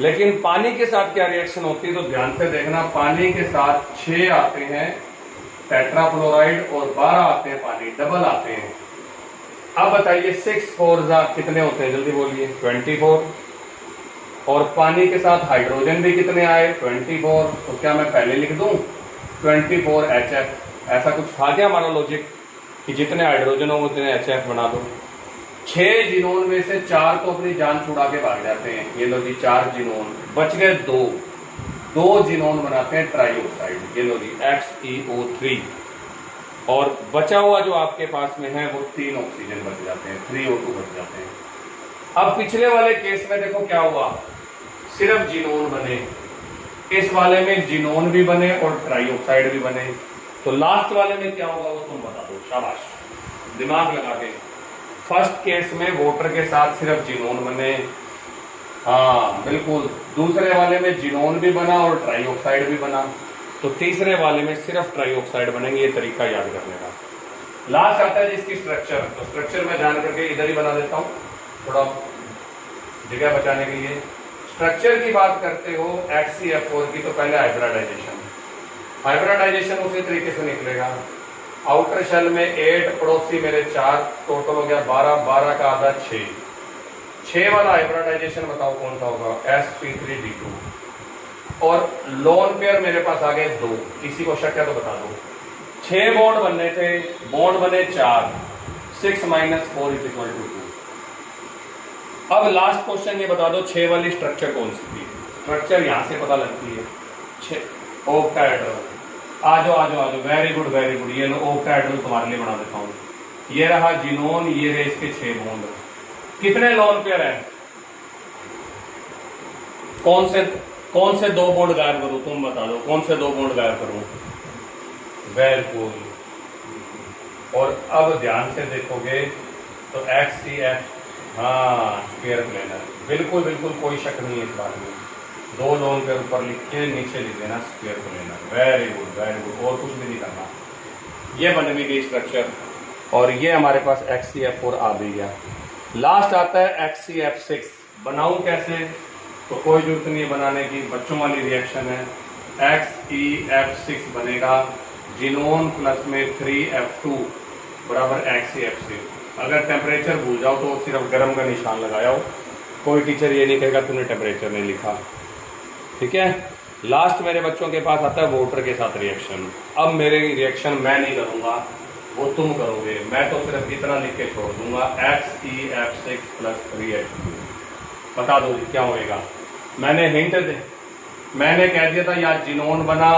लेकिन पानी के साथ क्या रिएक्शन होती है, तो ध्यान से देखना। पानी के साथ 6 आते हैं टेट्राफ्लोराइड और 12 आते हैं पानी, डबल आते हैं। अब बताइए 6 4 कितने होते हैं, जल्दी बोलिए। 24। और पानी के साथ हाइड्रोजन भी कितने आए? 24। तो क्या मैं पहले लिख दूं 24 HF? ऐसा कुछ था क्या हमारा लॉजिक कि जितने हाइड्रोजन हो उतने HF बना दो? 6 जिनोन में से 4 तो अपनी जान छुड़ा के भाग जाते हैं। ये लो जी 4 जिनोन, बच गए 2 जिनोन बनाते हैं ट्राइऑक्साइड। ये लो जी XeO3। और बचा हुआ जो आपके पास में है वो 3 ऑक्सीजन बच जाते हैं, 3O2 बच जाते हैं। अब पिछले वाले केस में देखो क्या हुआ, सिर्फ जिनोन बने। इस वाले में जिनोन भी बने और ट्राइऑक्साइड भी बने। तो लास्ट वाले में क्या होगा वो तुम बता दो, शाबाश, दिमाग लगा के। फर्स्ट केस में वाटर के साथ सिर्फ जिनोन बने, हाँ बिल्कुल। दूसरे वाले में जिनोन भी बना और ट्राइऑक्साइड भी बना। तो तीसरे वाले में सिर्फ ट्राइऑक्साइड बनेंगे। ये तरीका याद करने का। लास्ट आता है जिसकी स्ट्रक्चर। तो स्ट्रक्चर में जान करके इधर ही बना देता हूं, थोड़ा जगह बचाने के लिए। स्ट्रक्चर की बात करते हो HCF4 की, तो पहले हाइब्रिडाइजेशन। हाइब्रिडाइजेशन उसी तरीके से निकलेगा। आउटर शेल में 8, पड़ोसी मेरे 4, टोटल हो गया 12, 12 का आधा 6। 6 वाला हाइब्रिडाइजेशन बताओ कौन सा होगा? sp3d2। और लोन पेयर मेरे पास आ गए 2। किसी को शक है तो बता दो। 6 बॉन्ड बनने थे, बॉन्ड बने 4, 6 - 4 = 2। अब लास्ट क्वेश्चन ये बता दो 6 वाली स्ट्रक्चर कौन सी थी? स्ट्रक्चर यहां से पता लगती है, 6 ऑक्टाहेड्रल। आ जाओ, वेरी गुड वेरी गुड। ये लो ऑक्टाहेड्रल तुम्हारे लिए बना देता हूं। ये रहा जिनोन, ये रहे इसके 6 बॉन्ड। कितने लोन पेयर है? कौन से 2 बॉन्ड गायब करूं? तुम बता दो कौन से 2 बॉन्ड गायब करूं? Very good. और अब ध्यान से देखोगे तो HCF, हाँ, स्क्वायर प्लेनर। बिल्कुल बिल्कुल कोई शक नहीं है इस बात में। 2 लोन पेयर ऊपर लिख के नीचे लिख देना square planar. Very good very good. और कुछ भी नहीं करना। ये बन भी गई स्ट्रक्चर, और ये हमारे पास HCF4 आ भी गया। लास्ट आता है HCF6। बनाऊं कैसे? तो कोई जरूरत नहीं है बनाने की, बच्चों वाली रिएक्शन है। XeF6 बनेगा जिनोन प्लस में 3F2 बराबर HCF6। अगर टेम्परेचर भूल जाओ तो सिर्फ गर्म का निशान लगाया हो, कोई टीचर ये नहीं कहेगा तूने टेम्परेचर नहीं लिखा। ठीक है, लास्ट मेरे बच्चों के पास आता है वाटर के साथ रिएक्शन। अब मेरे रिएक्शन मैं नहीं करूंगा, वो तुम करोगे। मैं तो सिर्फ इतना लिख के छोड़ दूंगा, XeF6 + 3H2। बता दो क्या होएगा। मैंने हिंट दे, मैंने कह दिया था या जिनोन बना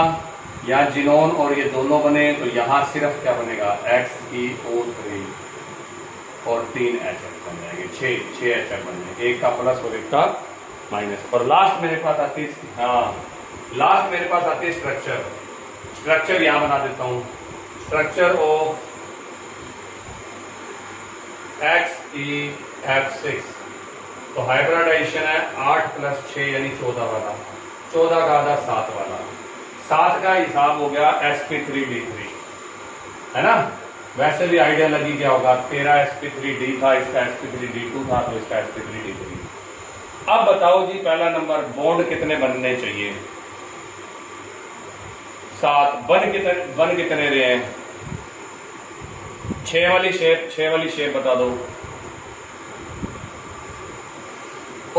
या जिनोन और ये दोनों बने, तो यहां सिर्फ क्या बनेगा? XeO3 और 3 HF बन जाएंगे। 6 HF बन जाएंगे, एक का प्लस और एक का माइनस। और लास्ट मेरे पास आती है, हाँ, लास्ट मेरे पास आती है स्ट्रक्चर। स्ट्रक्चर यहां बना देता हूं। Structure of XeF6। तो हाइब्रिडाइजेशन है 8 + 6 यानी 14 वाला। 14 का आधा 7 वाला। 7 का हिसाब हो गया sp3d3। है ना। वैसे भी आइडिया लगी क्या होगा, तेरा sp3d था, इसका sp3d2 था, तो इसका sp3d3। अब बताओ जी, पहला नंबर, बॉन्ड कितने बनने चाहिए? 7। बन कितने रहे हैं? 6 वाली शेप बता दो।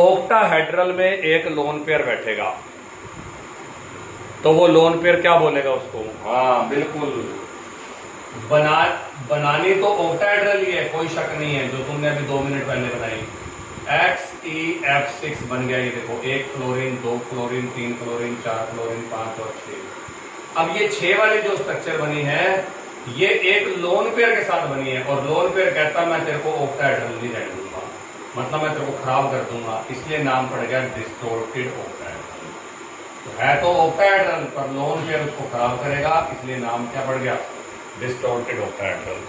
ऑक्टाहेड्रल में एक लोन पेयर बैठेगा, तो वो लोन पेयर क्या बोलेगा उसको? हाँ बिल्कुल, बनानी तो ऑक्टाहेड्रल ही है, कोई शक नहीं है, जो तुमने अभी 2 मिनट पहले बनाई। XeF6 बन गया, ये देखो, 1 फ्लोरीन, 2 फ्लोरीन, 3 फ्लोरीन, 4 फ्लोरीन, 5 और 6। अब ये 6 वाली जो स्ट्रक्चर बनी है, ये एक लोन पेयर के साथ बनी है, और लोन पेयर कहता मैं तेरे को ऑक्टाहेड्रल नहीं रहने दूंगा, मतलब मैं तेरे को खराब कर दूंगा, इसलिए नाम पड़ गया डिस्टोर्टेड ऑक्टाहेड्रल। तो है तो ऑक्टाहेड्रल, पर लोन पेयर उसको खराब करेगा, इसलिए नाम क्या पड़ गया? Distorted octahedral.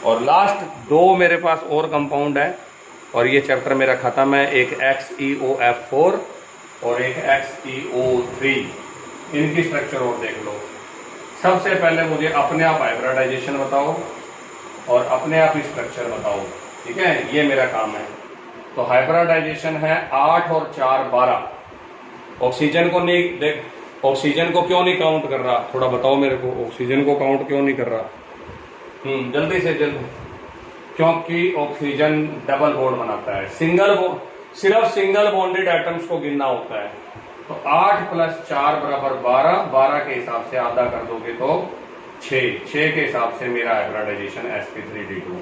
और लास्ट 2 मेरे पास और कंपाउंड है, और ये चैप्टर मेरा खत्म है। एक XeOF4 और एक XeO3, इनकी स्ट्रक्चर और देख लो। सबसे पहले मुझे अपने आप हाइब्रिडाइजेशन बताओ और अपने आप स्ट्रक्चर बताओ, ठीक है, ये मेरा काम है। तो हाइब्रिडाइजेशन है 8 और 4 12। ऑक्सीजन को नहीं देख, ऑक्सीजन को क्यों नहीं काउंट कर रहा, थोड़ा बताओ मेरे को, ऑक्सीजन को काउंट क्यों नहीं कर रहा? जल्दी से जल्दी, क्योंकि ऑक्सीजन डबल बॉन्ड बनाता है, सिर्फ सिंगल बॉन्डेड एटम्स को गिनना होता है। तो 8 + 4 = 12, 12 के हिसाब से आधा कर दोगे तो 6 के हिसाब से मेरा हाइब्रिडाइजेशन sp3d2।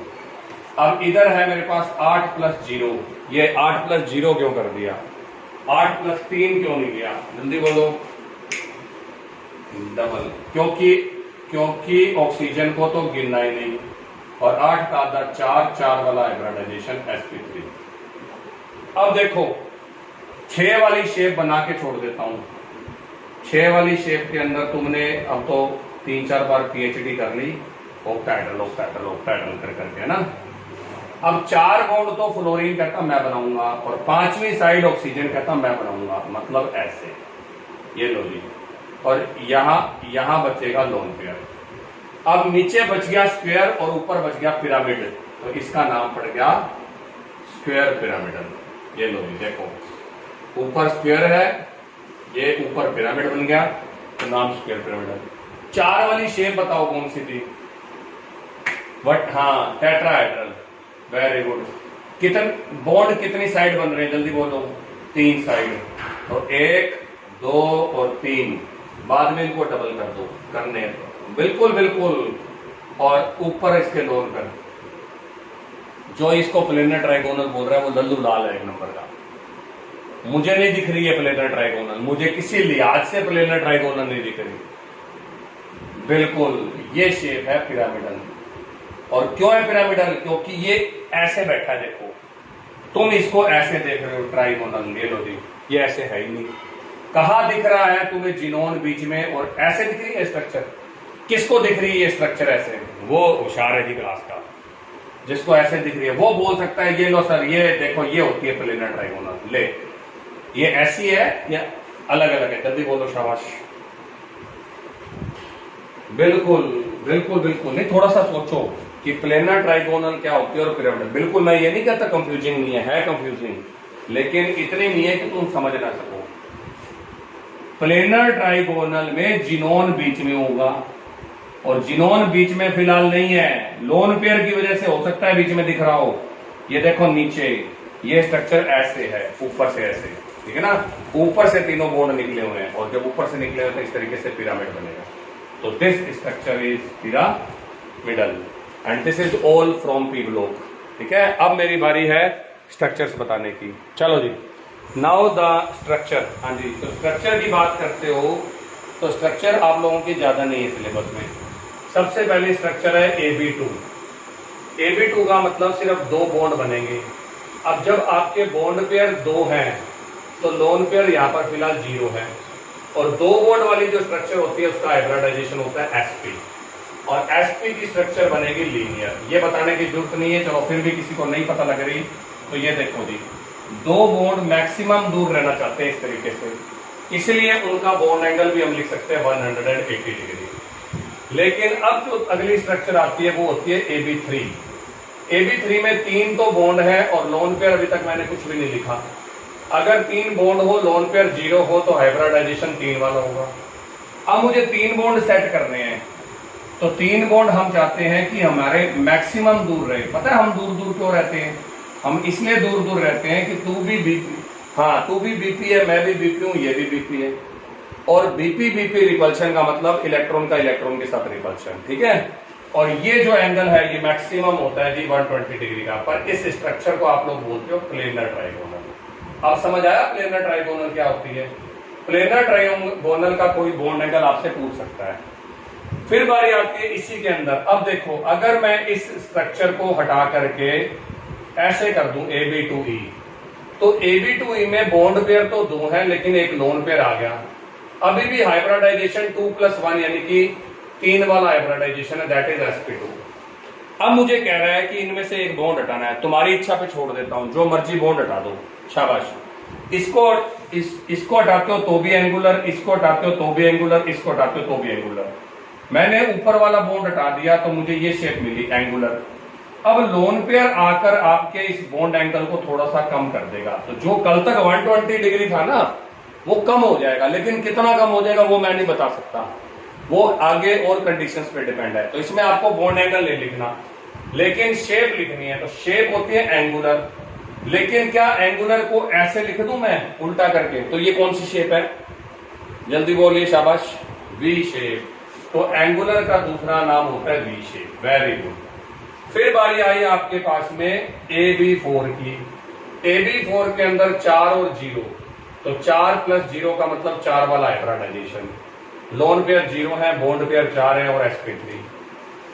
अब इधर है मेरे पास 8 + 0, ये 8 + 0 क्यों कर दिया? 8 + 3 क्यों नहीं किया? जल्दी बोलो। डबल, क्योंकि ऑक्सीजन को तो गिनना ही नहीं, और 8 का आधा 4 वाला हाइब्रिडाइजेशन sp3। अब देखो, 6 वाली शेप बना के छोड़ देता हूं। 6 वाली शेप के अंदर तुमने अब तो 3-4 बार PhD कर ली, ऑक्टाहेड्रल कर करके, है ना। अब 4 बॉन्ड तो फ्लोरीन कहता मैं बनाऊंगा, और 5वीं साइड ऑक्सीजन कहता मैं बनाऊंगा, मतलब ऐसे, ये लो जी। और यहां बचेगा लोन पेयर। अब नीचे बच गया स्क्वायर और ऊपर बच गया पिरामिड, तो इसका नाम पड़ गया स्क्वायर पिरामिडल। ये लो जी, देखो, ऊपर स्क्वायर है, ये ऊपर पिरामिड बन गया, तो नाम स्क्वायर पिरामिडल। 4 वाली शेप बताओ कौन सी थी? हाँ, टेट्राहेड्रल। Very good. बॉन्ड कितनी साइड बन रहे हैं, जल्दी बोलो? 3 साइड। तो 1 2 और 3, बाद में इनको डबल कर दो, करने बिल्कुल। और ऊपर इसके लोन कर, जो इसको प्लेनर ट्राइगोनल बोल रहा है वो लल्लू लाल है 1 नंबर का। मुझे नहीं दिख रही है प्लेनर ट्राइगोनल, मुझे किसी लिहाज से प्लेनर ट्राइगोनल नहीं दिख रही। बिल्कुल, ये शेप है पिरामिडल। और क्यों है पिरामिडल? क्योंकि ये ऐसे बैठा है, देखो, तुम इसको ऐसे देख रहे हो ट्राइगोनल, ये लो जी, ये ऐसे है ही नहीं। कहां दिख रहा है तुम्हें? जिनोन बीच में, और ऐसे दिख रही है स्ट्रक्चर। किसको दिख रही है स्ट्रक्चर ऐसे? वो होशियार है जी क्लास का, जिसको ऐसे दिख रही है वो बोल सकता है ये लो सर, ये देखो, ये होती है प्लेनर ट्राइगोनल। ले, ये ऐसी है या अलग अलग है? जल्दी बोलो, शाबाश। बिल्कुल नहीं, थोड़ा सा सोचो कि प्लेनर ट्राइगोनल क्या होती है और पिरामिडल। बिल्कुल, मैं ये नहीं कहता कंफ्यूजिंग नहीं है कंफ्यूजिंग, लेकिन इतनी नहीं है कि तुम समझ ना सको। प्लेनर ट्राइगोनल में जिनोन बीच में होगा, और जिनोन बीच में फिलहाल नहीं है, लोन पेयर की वजह से हो सकता है बीच में दिख रहा हो। ये देखो नीचे, ये स्ट्रक्चर ऐसे है, ऊपर से ऐसे, ठीक है ना, ऊपर से तीनों बॉन्ड निकले हुए हैं, और जब ऊपर से निकले हुए तो इस तरीके से पिरामिड बनेगा। तो this structure is pyramidal and this is all from P block. ठीक है, अब मेरी बारी है स्ट्रक्चर्स बताने की। चलो जी, नाउ द स्ट्रक्चर। हाँ जी, तो स्ट्रक्चर की बात करते हो तो स्ट्रक्चर आप लोगों की ज्यादा नहीं है सिलेबस में। सबसे पहले स्ट्रक्चर है AB2। AB2 का मतलब सिर्फ 2 बॉन्ड बनेंगे। अब जब आपके बॉन्ड पेयर 2 हैं तो लोन पेयर यहाँ पर फिलहाल 0 है, और 2 बॉन्ड वाली जो स्ट्रक्चर होती है उसका हाइब्रिडाइजेशन होता है sp, और sp की स्ट्रक्चर बनेगी लीनियर। ये बताने की जरूरत नहीं है, चलो फिर भी किसी को नहीं पता लग रही तो ये देखो जी, 2 बॉन्ड मैक्सिमम दूर रहना चाहते हैं इस तरीके से, इसलिए उनका बॉन्ड एंगल भी हम लिख सकते हैं 180 डिग्री। लेकिन अब जो अगली स्ट्रक्चर आती है वो होती है AB3। AB3 में 3 तो बॉन्ड है और लोन पेयर अभी तक मैंने कुछ भी नहीं लिखा। अगर 3 बॉन्ड हो, लोन पेयर 0 हो तो हाइब्रिडाइजेशन 3 वाला होगा। अब मुझे 3 बॉन्ड सेट करने हैं, तो 3 बॉन्ड हम चाहते हैं कि हमारे मैक्सिमम दूर रहे। पता है हम दूर दूर क्यों रहते हैं? हम इसलिए दूर दूर रहते हैं कि तू भी बीपी है, मैं भी बीपी हूं, ये भी बीपी है, और बीपी रिपल्शन का मतलब इलेक्ट्रॉन का इलेक्ट्रॉन के साथ रिपल्शन, ठीक है। और ये जो एंगल है ये मैक्सिमम होता है जी 120 डिग्री का। पर इस स्ट्रक्चर को आप लोग बोलते हो प्लेनर ट्राइगोनल। अब समझ आया प्लेनर ट्राइगोनल क्या होती है? प्लेनर ट्राइगोनल का कोई बॉन्ड एंगल आपसे पूछ सकता है। फिर बारी आती है इसी के अंदर। अब देखो, अगर मैं इस स्ट्रक्चर को हटा करके ऐसे कर दूं AB2E, तो AB2E में बॉन्ड पेयर तो 2 है लेकिन एक लोन पेयर आ गया। अभी भी हाइब्रिडाइजेशन 2+1 यानी कि 3 वाला हाइब्रिडाइजेशन है, दैट इज sp2। अब मुझे कह रहा है कि इनमें से एक बॉन्ड हटाना है। तुम्हारी इच्छा पे छोड़ देता हूं, जो मर्जी बॉन्ड हटा दो, शाबाश। इसको हटाते हो तो भी एंगुलर, इसको हटाते हो तो भी एंगुलर, इसको हटाते हो तो भी एंगुलर। मैंने ऊपर वाला बॉन्ड हटा दिया तो मुझे ये शेप मिली एंगुलर। अब लोन पेयर आकर आपके इस बॉन्ड एंगल को थोड़ा सा कम कर देगा, तो जो कल तक 120 डिग्री था ना वो कम हो जाएगा, लेकिन कितना कम हो जाएगा वो मैं नहीं बता सकता, वो आगे और कंडीशंस पे डिपेंड है। तो इसमें आपको बॉन्ड एंगल नहीं लिखना, लेकिन शेप लिखनी है। तो शेप होती है एंगुलर, लेकिन क्या एंगुलर को ऐसे लिख दूं मैं उल्टा करके? तो ये कौन सी शेप है? जल्दी बोलिए, शाबाश, वी शेप। तो एंगुलर का दूसरा नाम होता है वी शेप। Very good. फिर बारी आई आपके पास में AB4 की। AB4 के अंदर 4 और 0, तो 4 + 0 का मतलब 4 वाला हाइब्रिडाइजेशन। लोन पेयर 0 है, बॉन्ड पेयर 4 है और sp3।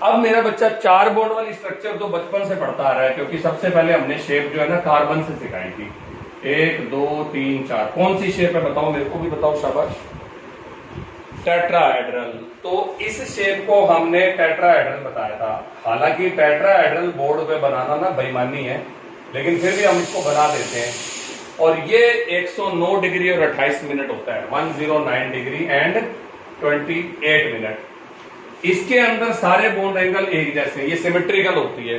अब मेरा बच्चा 4 बॉन्ड वाली स्ट्रक्चर तो बचपन से पढ़ता आ रहा है, क्योंकि सबसे पहले हमने शेप जो है ना कार्बन से सिखाई थी। 1 2 3 4 कौन सी शेप है बताओ, मेरे को भी बताओ, शाबाश। टेट्राहेड्रल। तो इस शेप को हमने टेट्राहेड्रल बताया था। हालांकि टेट्राहेड्रल बोर्ड पे बनाना ना बेईमानी है, लेकिन फिर भी हम इसको बना देते हैं। और ये 109 डिग्री और 28 मिनट होता है, 109 डिग्री एंड 28 मिनट। इसके अंदर सारे बॉन्ड एंगल एक जैसे, ये सिमेट्रिकल होती है।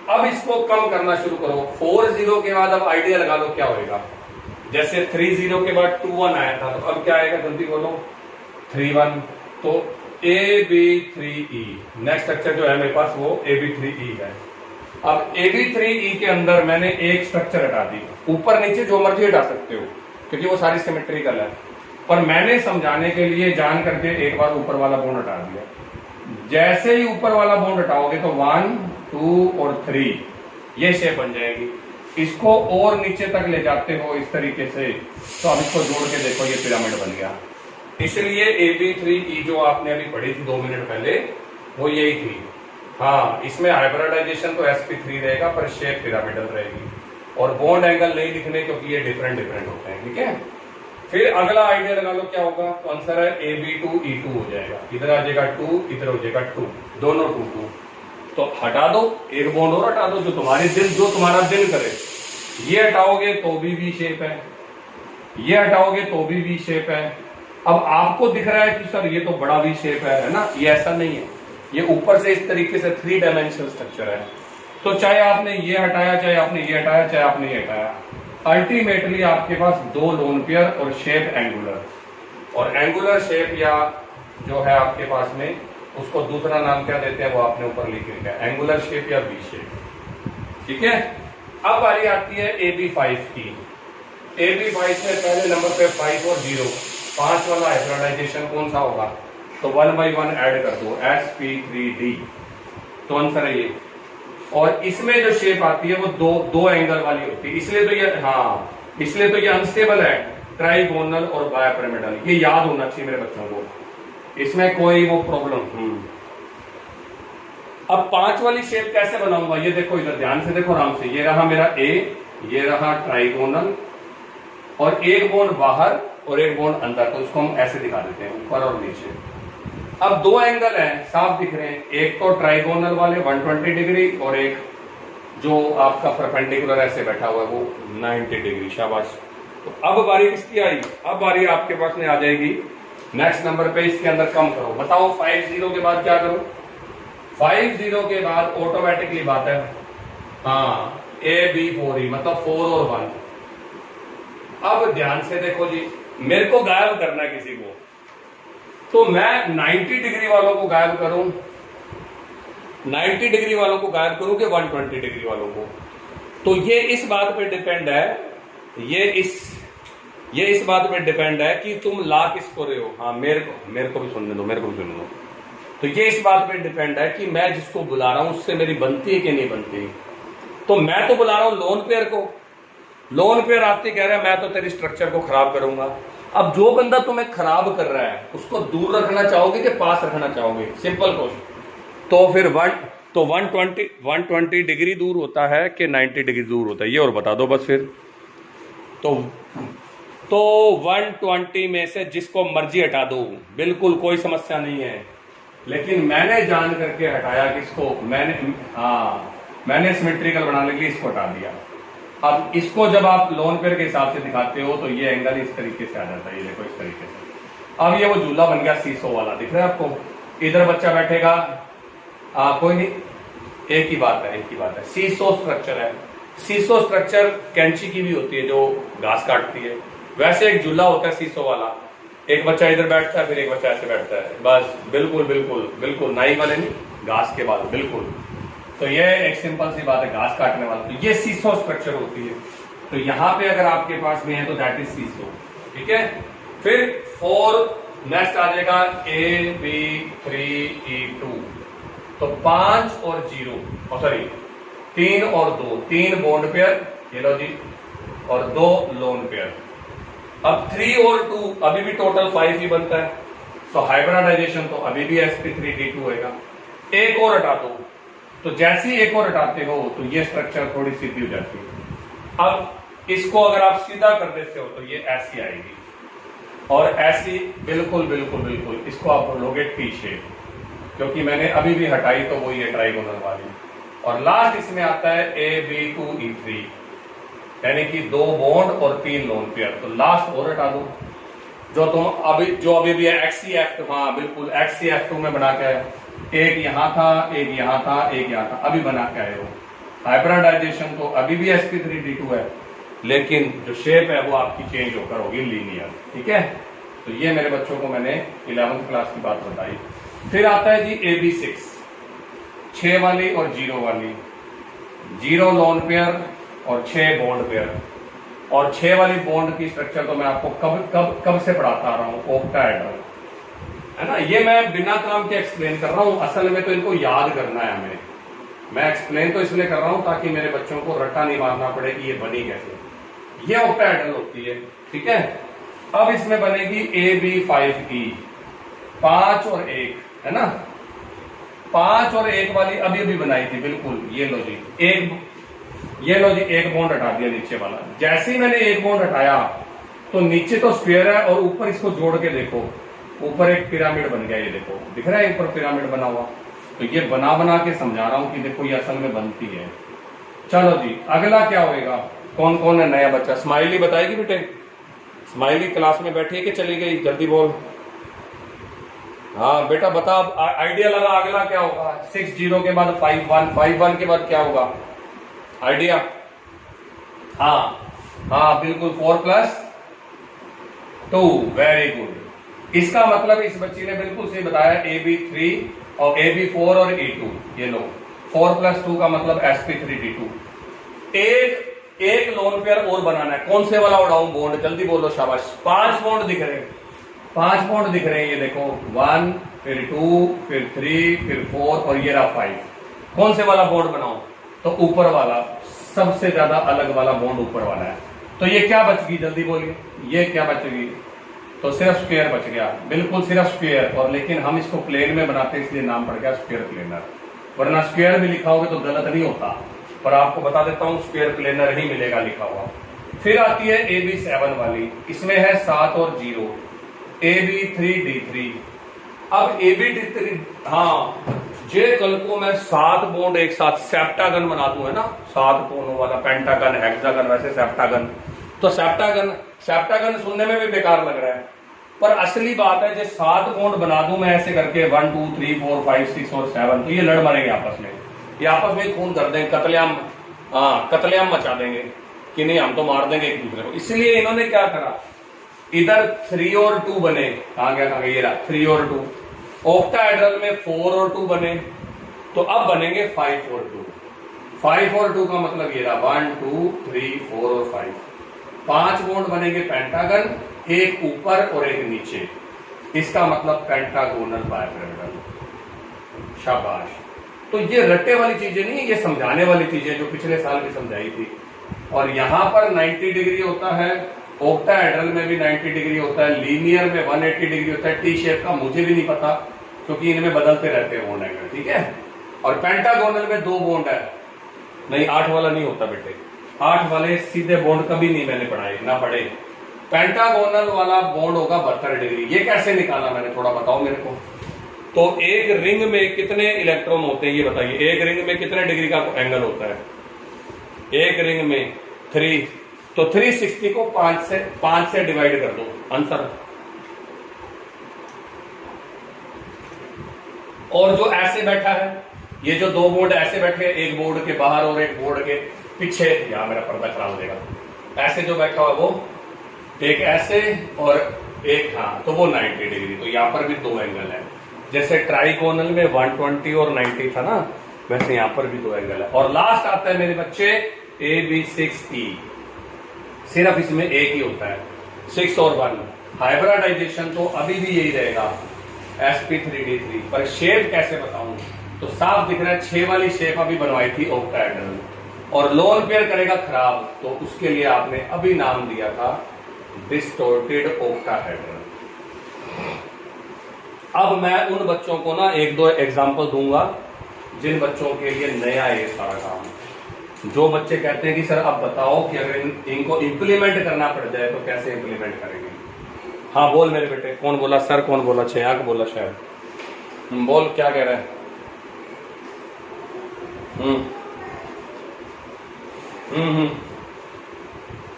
अब इसको कम करना शुरू करो। 4 0 के बाद अब आइडिया लगा लो क्या होएगा। जैसे 3 0 के बाद 2 1 आया था, तो अब क्या आएगा, जल्दी बोलो। 3 1, तो AB3E नेक्स्ट स्ट्रक्चर जो है मेरे पास वो AB3E है। अब AB3E के अंदर मैंने एक स्ट्रक्चर हटा दी, ऊपर नीचे जो मर्जी हटा सकते हो क्योंकि वो सारी सिमेट्रिकल है, पर मैंने समझाने के लिए जान करके एक बार ऊपर वाला बॉन्ड हटा दिया। जैसे ही ऊपर वाला बॉन्ड हटाओगे तो 1 2 और 3 ये शेप बन जाएगी। इसको और नीचे तक ले जाते हो इस तरीके से, तो अब इसको जोड़ के देखो ये पिरामिड बन गया। इसलिए AB3E जो आपने अभी पढ़ी थी 2 मिनट पहले वो यही थी। हाँ, इसमें हाइब्रिडाइजेशन तो sp3 रहेगा पर शेप पिरामिडल रहेगी, और बॉन्ड एंगल नहीं लिखने क्योंकि ये डिफरेंट होते हैं, ठीक है। फिर अगला आइडिया लगा लो क्या होगा, तो आंसर है AB2E2 हो जाएगा। इधर आ जाएगा 2, इधर हो जाएगा 2, दोनों 2 2। तो हटा दो, एक बॉन्ड और हटा दो, जो तुम्हारा दिल करे। ये हटाओगे तो भी वी शेप है, ये हटाओगे तो भी वी शेप है। अब आपको दिख रहा है कि सर ये तो बड़ा वी शेप है ना, ये ऐसा नहीं है, ये ऊपर से इस तरीके से 3 डायमेंशनल स्ट्रक्चर है। तो चाहे आपने ये हटाया, चाहे आपने ये हटाया, चाहे आपने ये हटाया, अल्टीमेटली आपके पास 2 लोन पेयर और शेप एंगुलर। और एंगुलर शेप या जो है आपके पास में उसको दूसरा नाम क्या देते हैं वो आपने ऊपर लिख रखा है, एंगुलर शेप या वी शेप, ठीक है। अब बारी आती है AB5 की। AB5 में पहले नंबर पे 5 और 0, 5 वाला हाइब्रिडाइजेशन कौन सा होगा, तो 1 by 1 ऐड कर दो, sp3d, तो आंसर है ये। और इसमें जो शेप आती है वो दो एंगल वाली होती है, इसलिए तो ये अनस्टेबल है, ट्राइगोनल और बायपिरामिडल। ये याद होना चाहिए मेरे बच्चों को, इसमें कोई वो प्रॉब्लम। अब 5 वाली शेप कैसे बनाऊंगा, ये देखो, इधर ध्यान से देखो आराम से। ये रहा मेरा A, ये रहा ट्राइगोनल, और एक बॉन्ड बाहर और एक बॉन्ड अंदर, तो उसको हम ऐसे दिखा देते हैं, ऊपर और नीचे। अब 2 एंगल हैं, साफ दिख रहे हैं, एक तो ट्राइगोनल वाले 120 डिग्री और एक जो आपका परपेंडिकुलर ऐसे बैठा हुआ है वो 90 डिग्री, शाबाश। तो अब बारी किसकी आई, अब बारी आपके पास में आ जाएगी नेक्स्ट नंबर पे इसके अंदर कम करो। बताओ 50 के बाद क्या करो? 50 के बाद ऑटोमेटिकली बात है हाँ AB4E मतलब 4 और 1। अब ध्यान से देखो जी, मेरे को गायब करना है किसी को, तो मैं 90 डिग्री वालों को गायब करूं, 90 डिग्री वालों को गायब करूं कि 120 डिग्री वालों को? तो ये इस बात पे डिपेंड है, ये इस बात पे डिपेंड है कि तुम ला किसको रहे हो। हाँ मेरे को भी सुनने दो, मेरे को भी सुनने दो। तो ये इस बात पे डिपेंड है कि मैं जिसको बुला रहा हूं उससे मेरी बनती है कि नहीं बनती। तो मैं तो बुला रहा हूं लोन पेयर को, लोन पेयर आपसे कह रहा है मैं तो तेरी स्ट्रक्चर को खराब करूंगा। अब जो बंदा तुम्हें खराब कर रहा है उसको दूर रखना चाहोगे कि पास रखना चाहोगे? Simple question. तो फिर 120 डिग्री दूर होता है कि 90 डिग्री दूर होता है, ये और बता दो बस फिर। तो 120 में से जिसको मर्जी हटा दो, बिल्कुल कोई समस्या नहीं है। लेकिन मैंने जान करके हटाया किसको? मैंने सिमेट्रिकल बनाने के लिए इसको हटा दिया। अब इसको जब आप लोन पेयर के हिसाब से दिखाते हो तो ये एंगल इस तरीके से आ जाता है, ये देखो इस तरीके से। अब ये वो झूला बन गया सीसो वाला, दिख रहा है आपको? इधर बच्चा बैठेगा, कोई नहीं, एक ही बात है, सीसो स्ट्रक्चर है। सीसो स्ट्रक्चर कैंची की भी होती है जो घास काटती है, वैसे एक झूला होता है सीसो वाला। एक बच्चा इधर बैठता है, फिर एक बच्चा ऐसे बैठता है, बस बिल्कुल नाई वाले नहीं, घास के बाद बिल्कुल। तो ये एक सिंपल सी बात है, घास काटने वाला। तो ये सीसो स्ट्रक्चर होती है। तो यहां पे अगर आपके पास में है तो दैट इज सीसो, ठीक है। फिर 4 नेक्स्ट आ जाएगा AB3E2। तो 5 और 0 सॉरी 3 और 2, 3 बॉन्ड पेयर, ये लो जी, और 2 लोन पेयर। अब 3 और 2 अभी भी टोटल 5 ही बनता है। तो हाइब्रिडाइजेशन तो अभी भी sp3d2 होएगा। एक और हटा दो, तो जैसे ही एक और हटाते हो तो ये स्ट्रक्चर थोड़ी सीधी हो जाती है। अब इसको अगर आप सीधा कर देते हो तो ये ऐसी आएगी, और ऐसी बिल्कुल इसको आप बोलोगे टी शेप, क्योंकि मैंने अभी भी हटाई तो वो ये ट्राइगोनल वाली। और लास्ट इसमें आता है AB2E3, यानी कि 2 बॉन्ड और 3 लोन पेयर। तो लास्ट और हटा दो, जो अभी भी है XCF2, हाँ बिल्कुल XCF2 में बना के आया। एक यहां था, एक यहां था, एक यहां था, अभी बना के आए हो। हाइब्रिडाइजेशन तो अभी भी sp3d2 है, लेकिन जो शेप है वो आपकी चेंज होकर होगी लीनियर, ठीक है। तो ये मेरे बच्चों को मैंने 11th क्लास की बात बताई। फिर आता है जी AB6, 6 वाली और 0 वाली, 0 लोन पेयर और 6 बॉन्ड पेयर। और 6 वाली बॉन्ड की स्ट्रक्चर तो मैं आपको कब से पढ़ाता आ रहा हूं, ऑक्टाहेड्रल, है ना। ये मैं बिना काम के एक्सप्लेन कर रहा हूं, असल में तो इनको याद करना है हमें। मैं एक्सप्लेन तो इसलिए कर रहा हूं ताकि मेरे बच्चों को रट्टा नहीं मारना पड़े कि ये बनी कैसे। ये ऑक्टाहेड्रल होती है, ठीक है। अब इसमें बनेगी AB5E, 5 और 1, है ना। 5 और 1 वाली अभी बनाई थी, बिल्कुल। ये लो जी, एक बॉन्ड हटा दिया नीचे वाला। जैसे ही मैंने एक बॉन्ड हटाया तो नीचे तो स्क्वायर है और ऊपर इसको जोड़ के देखो, ऊपर एक पिरामिड बन गया, ये देखो दिख रहा है ऊपर पिरामिड बना हुआ। तो ये बना के समझा रहा हूं कि देखो ये असल में बनती है। चलो जी, अगला क्या होएगा? कौन कौन है नया बच्चा? स्माइली बताएगी बेटे? स्माइली क्लास में बैठी है कि चली गई? जल्दी बोल। हाँ बेटा बता, आइडिया लगा अगला क्या होगा? 6-0 के बाद 5-1, 5-1 के बाद क्या होगा? आइडिया? हाँ बिल्कुल, 4+2, वेरी गुड। इसका मतलब इस बच्ची ने बिल्कुल सही बताया, AB3 और AB4 और E2, ये लो 4+2 का मतलब sp3d2। एक लोन पेयर और बनाना है। कौन से वाला उड़ाऊं बॉन्ड? जल्दी बोलो, शाबाश। 5 बॉन्ड दिख रहे हैं, 5 बॉन्ड दिख रहे हैं, ये देखो 1, फिर 2, फिर 3, फिर 4 और ये रहा 5। कौन से वाला बॉन्ड बनाऊं? तो ऊपर वाला, सबसे ज्यादा अलग वाला बॉन्ड ऊपर वाला है। तो ये क्या बच गई? जल्दी बोलिए, ये क्या बच गई? तो सिर्फ स्क्वायर बच गया, बिल्कुल सिर्फ स्क्वायर। और लेकिन हम इसको प्लेन में बनाते हैं इसलिए नाम पड़ गया स्क्वायर प्लेनर, वरना स्क्वायर भी लिखा होगा तो गलत नहीं होता। पर आपको बता देता हूं, स्क्वायर प्लेनर ही मिलेगा लिखा हुआ। फिर आती है AB7 वाली, इसमें है 7 और 0, AB3D3। अब AB3, हाँ जे कल को मैं 7 बॉन्ड एक साथ सेप्टागन बना दूं, है ना, 7 कोनों वाला, पेंटागन, हेक्सागन, वैसे सेप्टागन। तो सेप्टागन सुनने में भी बेकार लग रहा है, पर असली बात है जो 7 बॉन्ड बना दूं मैं ऐसे करके 1 2 3 4 5 6 और 7, तो ये लड़ मरेंगे आपस में, ये आपस में खून कर देंगे, कतलेआम, कतलेआम मचा देंगे कि नहीं हम तो मार देंगे एक दूसरे को। इसलिए इन्होंने क्या करा, इधर 3 और 2 बने, कहां गया ये रहा 3 और 2, ऑक्टाहेड्रल में 4 और 2 बने, तो अब बनेंगे 5 और 2। 5 और 2 का मतलब ये रहा 1 2 3 4 और 5, 5 बॉन्ड बनेंगे पेंटागन, एक ऊपर और एक नीचे, इसका मतलब पेंटागोनल बाइपिरामिडल। शाबाश। तो ये रट्टे वाली चीजें नहीं, ये समझाने वाली चीजें जो पिछले साल भी समझाई थी। और यहां पर 90 डिग्री होता है, ऑक्टाहेड्रल में भी 90 डिग्री होता है, लीनियर में 180 डिग्री होता है, टी शेप का मुझे भी नहीं पता क्योंकि इनमें बदलते रहते हैं बॉन्ड एंगल, ठीक है। और पेंटागोनल में 2 बॉन्ड है, नहीं 8 वाला नहीं होता बेटे, 8 वाले सीधे बॉन्ड कभी नहीं मैंने पढ़ाए ना पढ़े, पेंटागोनल वाला बॉन्ड होगा 72 डिग्री। ये कैसे निकाला मैंने, थोड़ा बताओ मेरे को। तो एक रिंग में कितने इलेक्ट्रॉन होते हैं ये बताइए, एक रिंग में कितने डिग्री का एंगल होता है, एक रिंग में 3, तो 360 को 5 से डिवाइड कर दो, आंसर। और जो ऐसे बैठा है, ये जो 2 बोर्ड ऐसे बैठे हैं, एक बोर्ड के बाहर और एक बोर्ड के पीछे, यहां मेरा पर्दा खराब हो जाएगा, ऐसे जो बैठा हुआ वो एक ऐसे और एक, हाँ तो वो 90 डिग्री, तो यहां पर भी 2 एंगल है। जैसे ट्राइगोनल में 120 और 90 था ना, वैसे यहां पर भी 2 एंगल है। और लास्ट आता है मेरे बच्चे AB6E, सिर्फ इसमें एक ही होता है, 6 और 1। हाइब्रिडाइजेशन तो अभी भी यही रहेगा sp3d3, पर शेप कैसे बताऊं, तो साफ दिख रहा है 6 वाली शेप अभी बनवाई थी ऑक्टाहेड्रल, और लोन पेयर करेगा खराब, तो उसके लिए आपने अभी नाम दिया था डिस्टोर्टेड ऑक्टाहेड्रल। अब मैं उन बच्चों को ना 1-2 एग्जांपल दूंगा जिन बच्चों के लिए नया है ये सारा काम। जो बच्चे कहते हैं कि सर अब बताओ कि अगर इनको इंप्लीमेंट करना पड़ जाए तो कैसे इंप्लीमेंट करेंगे। हाँ बोल मेरे बेटे, कौन बोला सर, कौन बोला, छयाक बोला शायद, बोल क्या कह रहा है।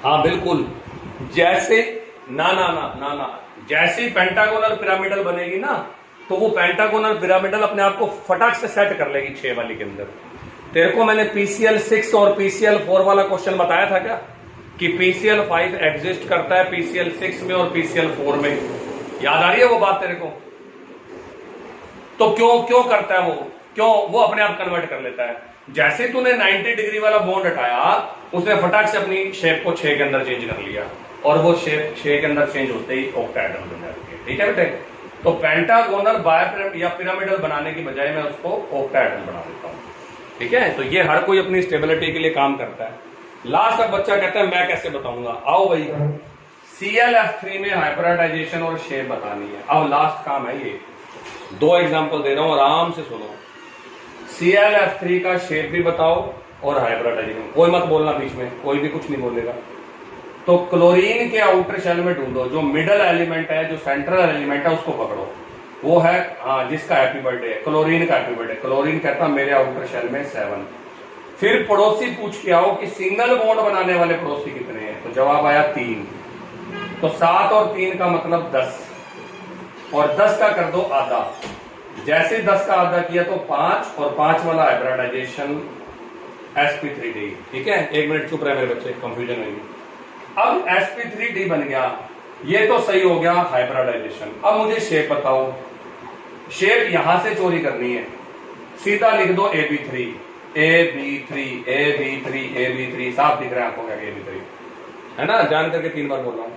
हाँ बिल्कुल, जैसे ना ना ना ना ना जैसी पेंटागोनल पिरामिडल बनेगी ना, तो वो पेंटागोनल पिरामिडल अपने आप को फटाक से सेट कर लेगी 6 वाली के अंदर। तेरे को मैंने PCL 6 और PCL 4 वाला क्वेश्चन बताया था क्या, कि PCL 5 एग्जिस्ट करता है PCL 6 में और PCL 4 में, याद आ रही है वो बात तेरे को। तो क्यों करता है वो, क्यों वो अपने आप कन्वर्ट कर लेता है। जैसे तूने 90 डिग्री वाला बॉन्ड हटाया, उसने फटाक से अपनी शेप को 6 के अंदर चेंज कर लिया, और वो शेप 6 के अंदर चेंज होते ही ऑक्टाहेड्रल बन जाती है, ठीक है बेटे। तो पेंटागोनल बाइपिरामिड या पिरामिडल बनाने की बजाय मैं उसको ऑक्टाहेड्रल बना देता हूं, ठीक है। तो ये हर कोई अपनी स्टेबिलिटी के लिए काम करता है। लास्ट अब बच्चा कहता है मैं कैसे बताऊंगा, आओ भाई ClF3 में हाइब्रिडाइजेशन और शेप बतानी है। अब लास्ट काम है ये, 2 एग्जांपल दे रहा हूं, आराम से सुनो। ClF3 का शेप भी बताओ और हाइब्रिडाइजेशन, कोई मत बोलना बीच में, कोई भी कुछ नहीं बोलेगा। तो क्लोरीन के आउटर शेल में ढूंढो, जो मिडल एलिमेंट है, जो सेंट्रल एलिमेंट है उसको पकड़ो, वो है हाँ जिसका हैप्पी बर्थडे है, क्लोरीन का हैप्पी बर्थडे। क्लोरीन कहता मेरे आउटर शेल में 7। फिर पड़ोसी पूछ के आओ कि सिंगल बॉन्ड बनाने वाले पड़ोसी कितने हैं, तो जवाब आया 3। तो 7 और 3 का मतलब 10, और 10 का कर दो आधा। जैसे 10 का आधा किया तो 5, और 5 वाला हाइब्रिडाइजेशन sp3d, ठीक है। 1 मिनट चुप रहे मेरे बच्चे, कंफ्यूजन होगी। अब sp3d बन गया, ये तो सही हो गया हाइब्रिडाइजेशन। अब मुझे शेप बताओ, शेप यहां से चोरी करनी है, सीधा लिख दो AB3 AB3 AB3 AB3, साफ दिख रहा है आपको क्या AB3 है ना, जान करके 3 बार बोल रहा हूं।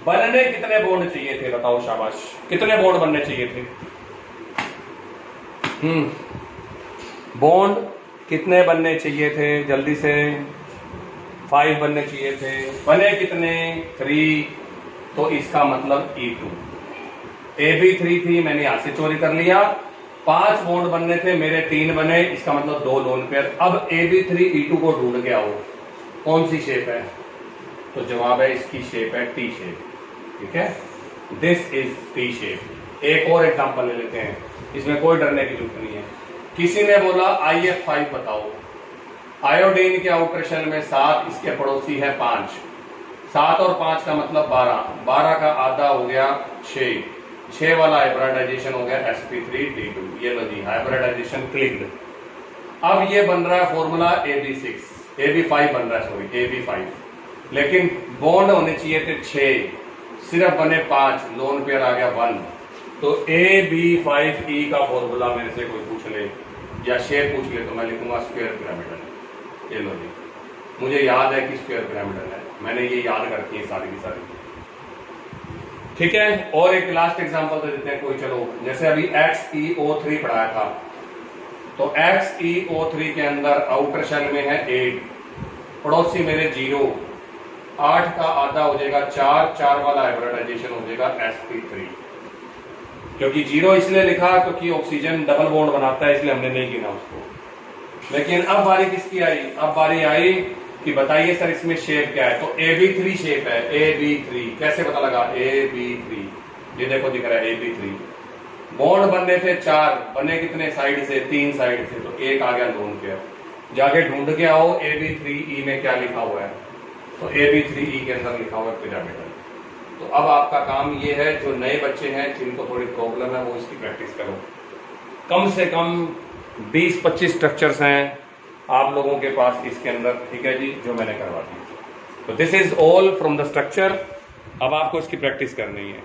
बनने कितने बॉन्ड चाहिए थे बताओ, शाबाश, कितने बॉन्ड बनने चाहिए थे, बॉन्ड कितने बनने चाहिए थे, जल्दी से 5 बनने चाहिए थे, बने कितने 3, तो इसका मतलब E2। AB3 थी, मैंने यहां से चोरी कर लिया, 5 बॉन्ड बनने थे, मेरे 3 बने, इसका मतलब 2 लोन पेयर। अब AB3 E2 को ढूंढ के आओ, कौन सी शेप है, तो जवाब है इसकी शेप है T शेप, ठीक है, दिस इज T शेप। एक और एग्जांपल ले लेते हैं, इसमें कोई डरने की जरूरत नहीं है। किसी ने बोला IF5 बताओ, आयोडीन के आउटर शेल में 7, इसके पड़ोसी है 5, 7 और 5 का मतलब 12, 12 का आधा हो गया 6, 6 वाला हाइब्रिडाइजेशन हो गया sp3d2। ये लो जी हाइब्रिडाइजेशन क्लिक्ड। अब ये बन रहा है फॉर्मूला AB6, AB5 बन रहा है, सॉरी AB5, लेकिन बॉन्ड होने चाहिए थे 6, सिर्फ बने 5, लोन पेयर आ गया 1। तो AB5E का फॉर्मूला मेरे से कोई पूछ ले या शेप पूछ ले तो मैं लिखूंगा स्क्वायर पिरामिडल। ये लो जी, मुझे याद है कि स्क्वायर पिरामिडल है, मैंने ये याद कर रखी है सारी की सारी। ठीक है, और एक लास्ट एग्जांपल दे देते हैं कोई। चलो जैसे अभी XeO3 पढ़ाया था, तो XeO3 के अंदर आउटर शेल में है 8, पड़ोसी मेरे 0, 8 का आधा हो जाएगा 4, 4 वाला हाइब्रिडाइजेशन हो जाएगा sp3। क्योंकि 0 इसलिए लिखा क्योंकि ऑक्सीजन डबल बॉन्ड बनाता है, इसलिए हमने नहीं गिना उसको। लेकिन अब बारी किसकी आई? अब बारी आई कि बताइए सर इसमें शेप क्या है। तो AB3 शेप है, AB3 कैसे पता लगा? AB3 ये देखो दिख रहा है AB3। बॉन्ड बनने थे 4, बने कितने साइड से? 3 साइड से, तो एक आ गया लोन पेयर। जाके ढूंढ के आओ AB3E में क्या लिखा हुआ है, तो AB3E के अंदर लिखा हुआ है पिरामिडल। तो अब आपका काम ये है, जो नए बच्चे हैं जिनको थोड़ी प्रॉब्लम है वो इसकी प्रैक्टिस करो। कम से कम 20-25 स्ट्रक्चर्स हैं आप लोगों के पास इसके अंदर, ठीक है जी, जो मैंने करवा दी। तो this is all from the structure. अब आपको इसकी प्रैक्टिस करनी है।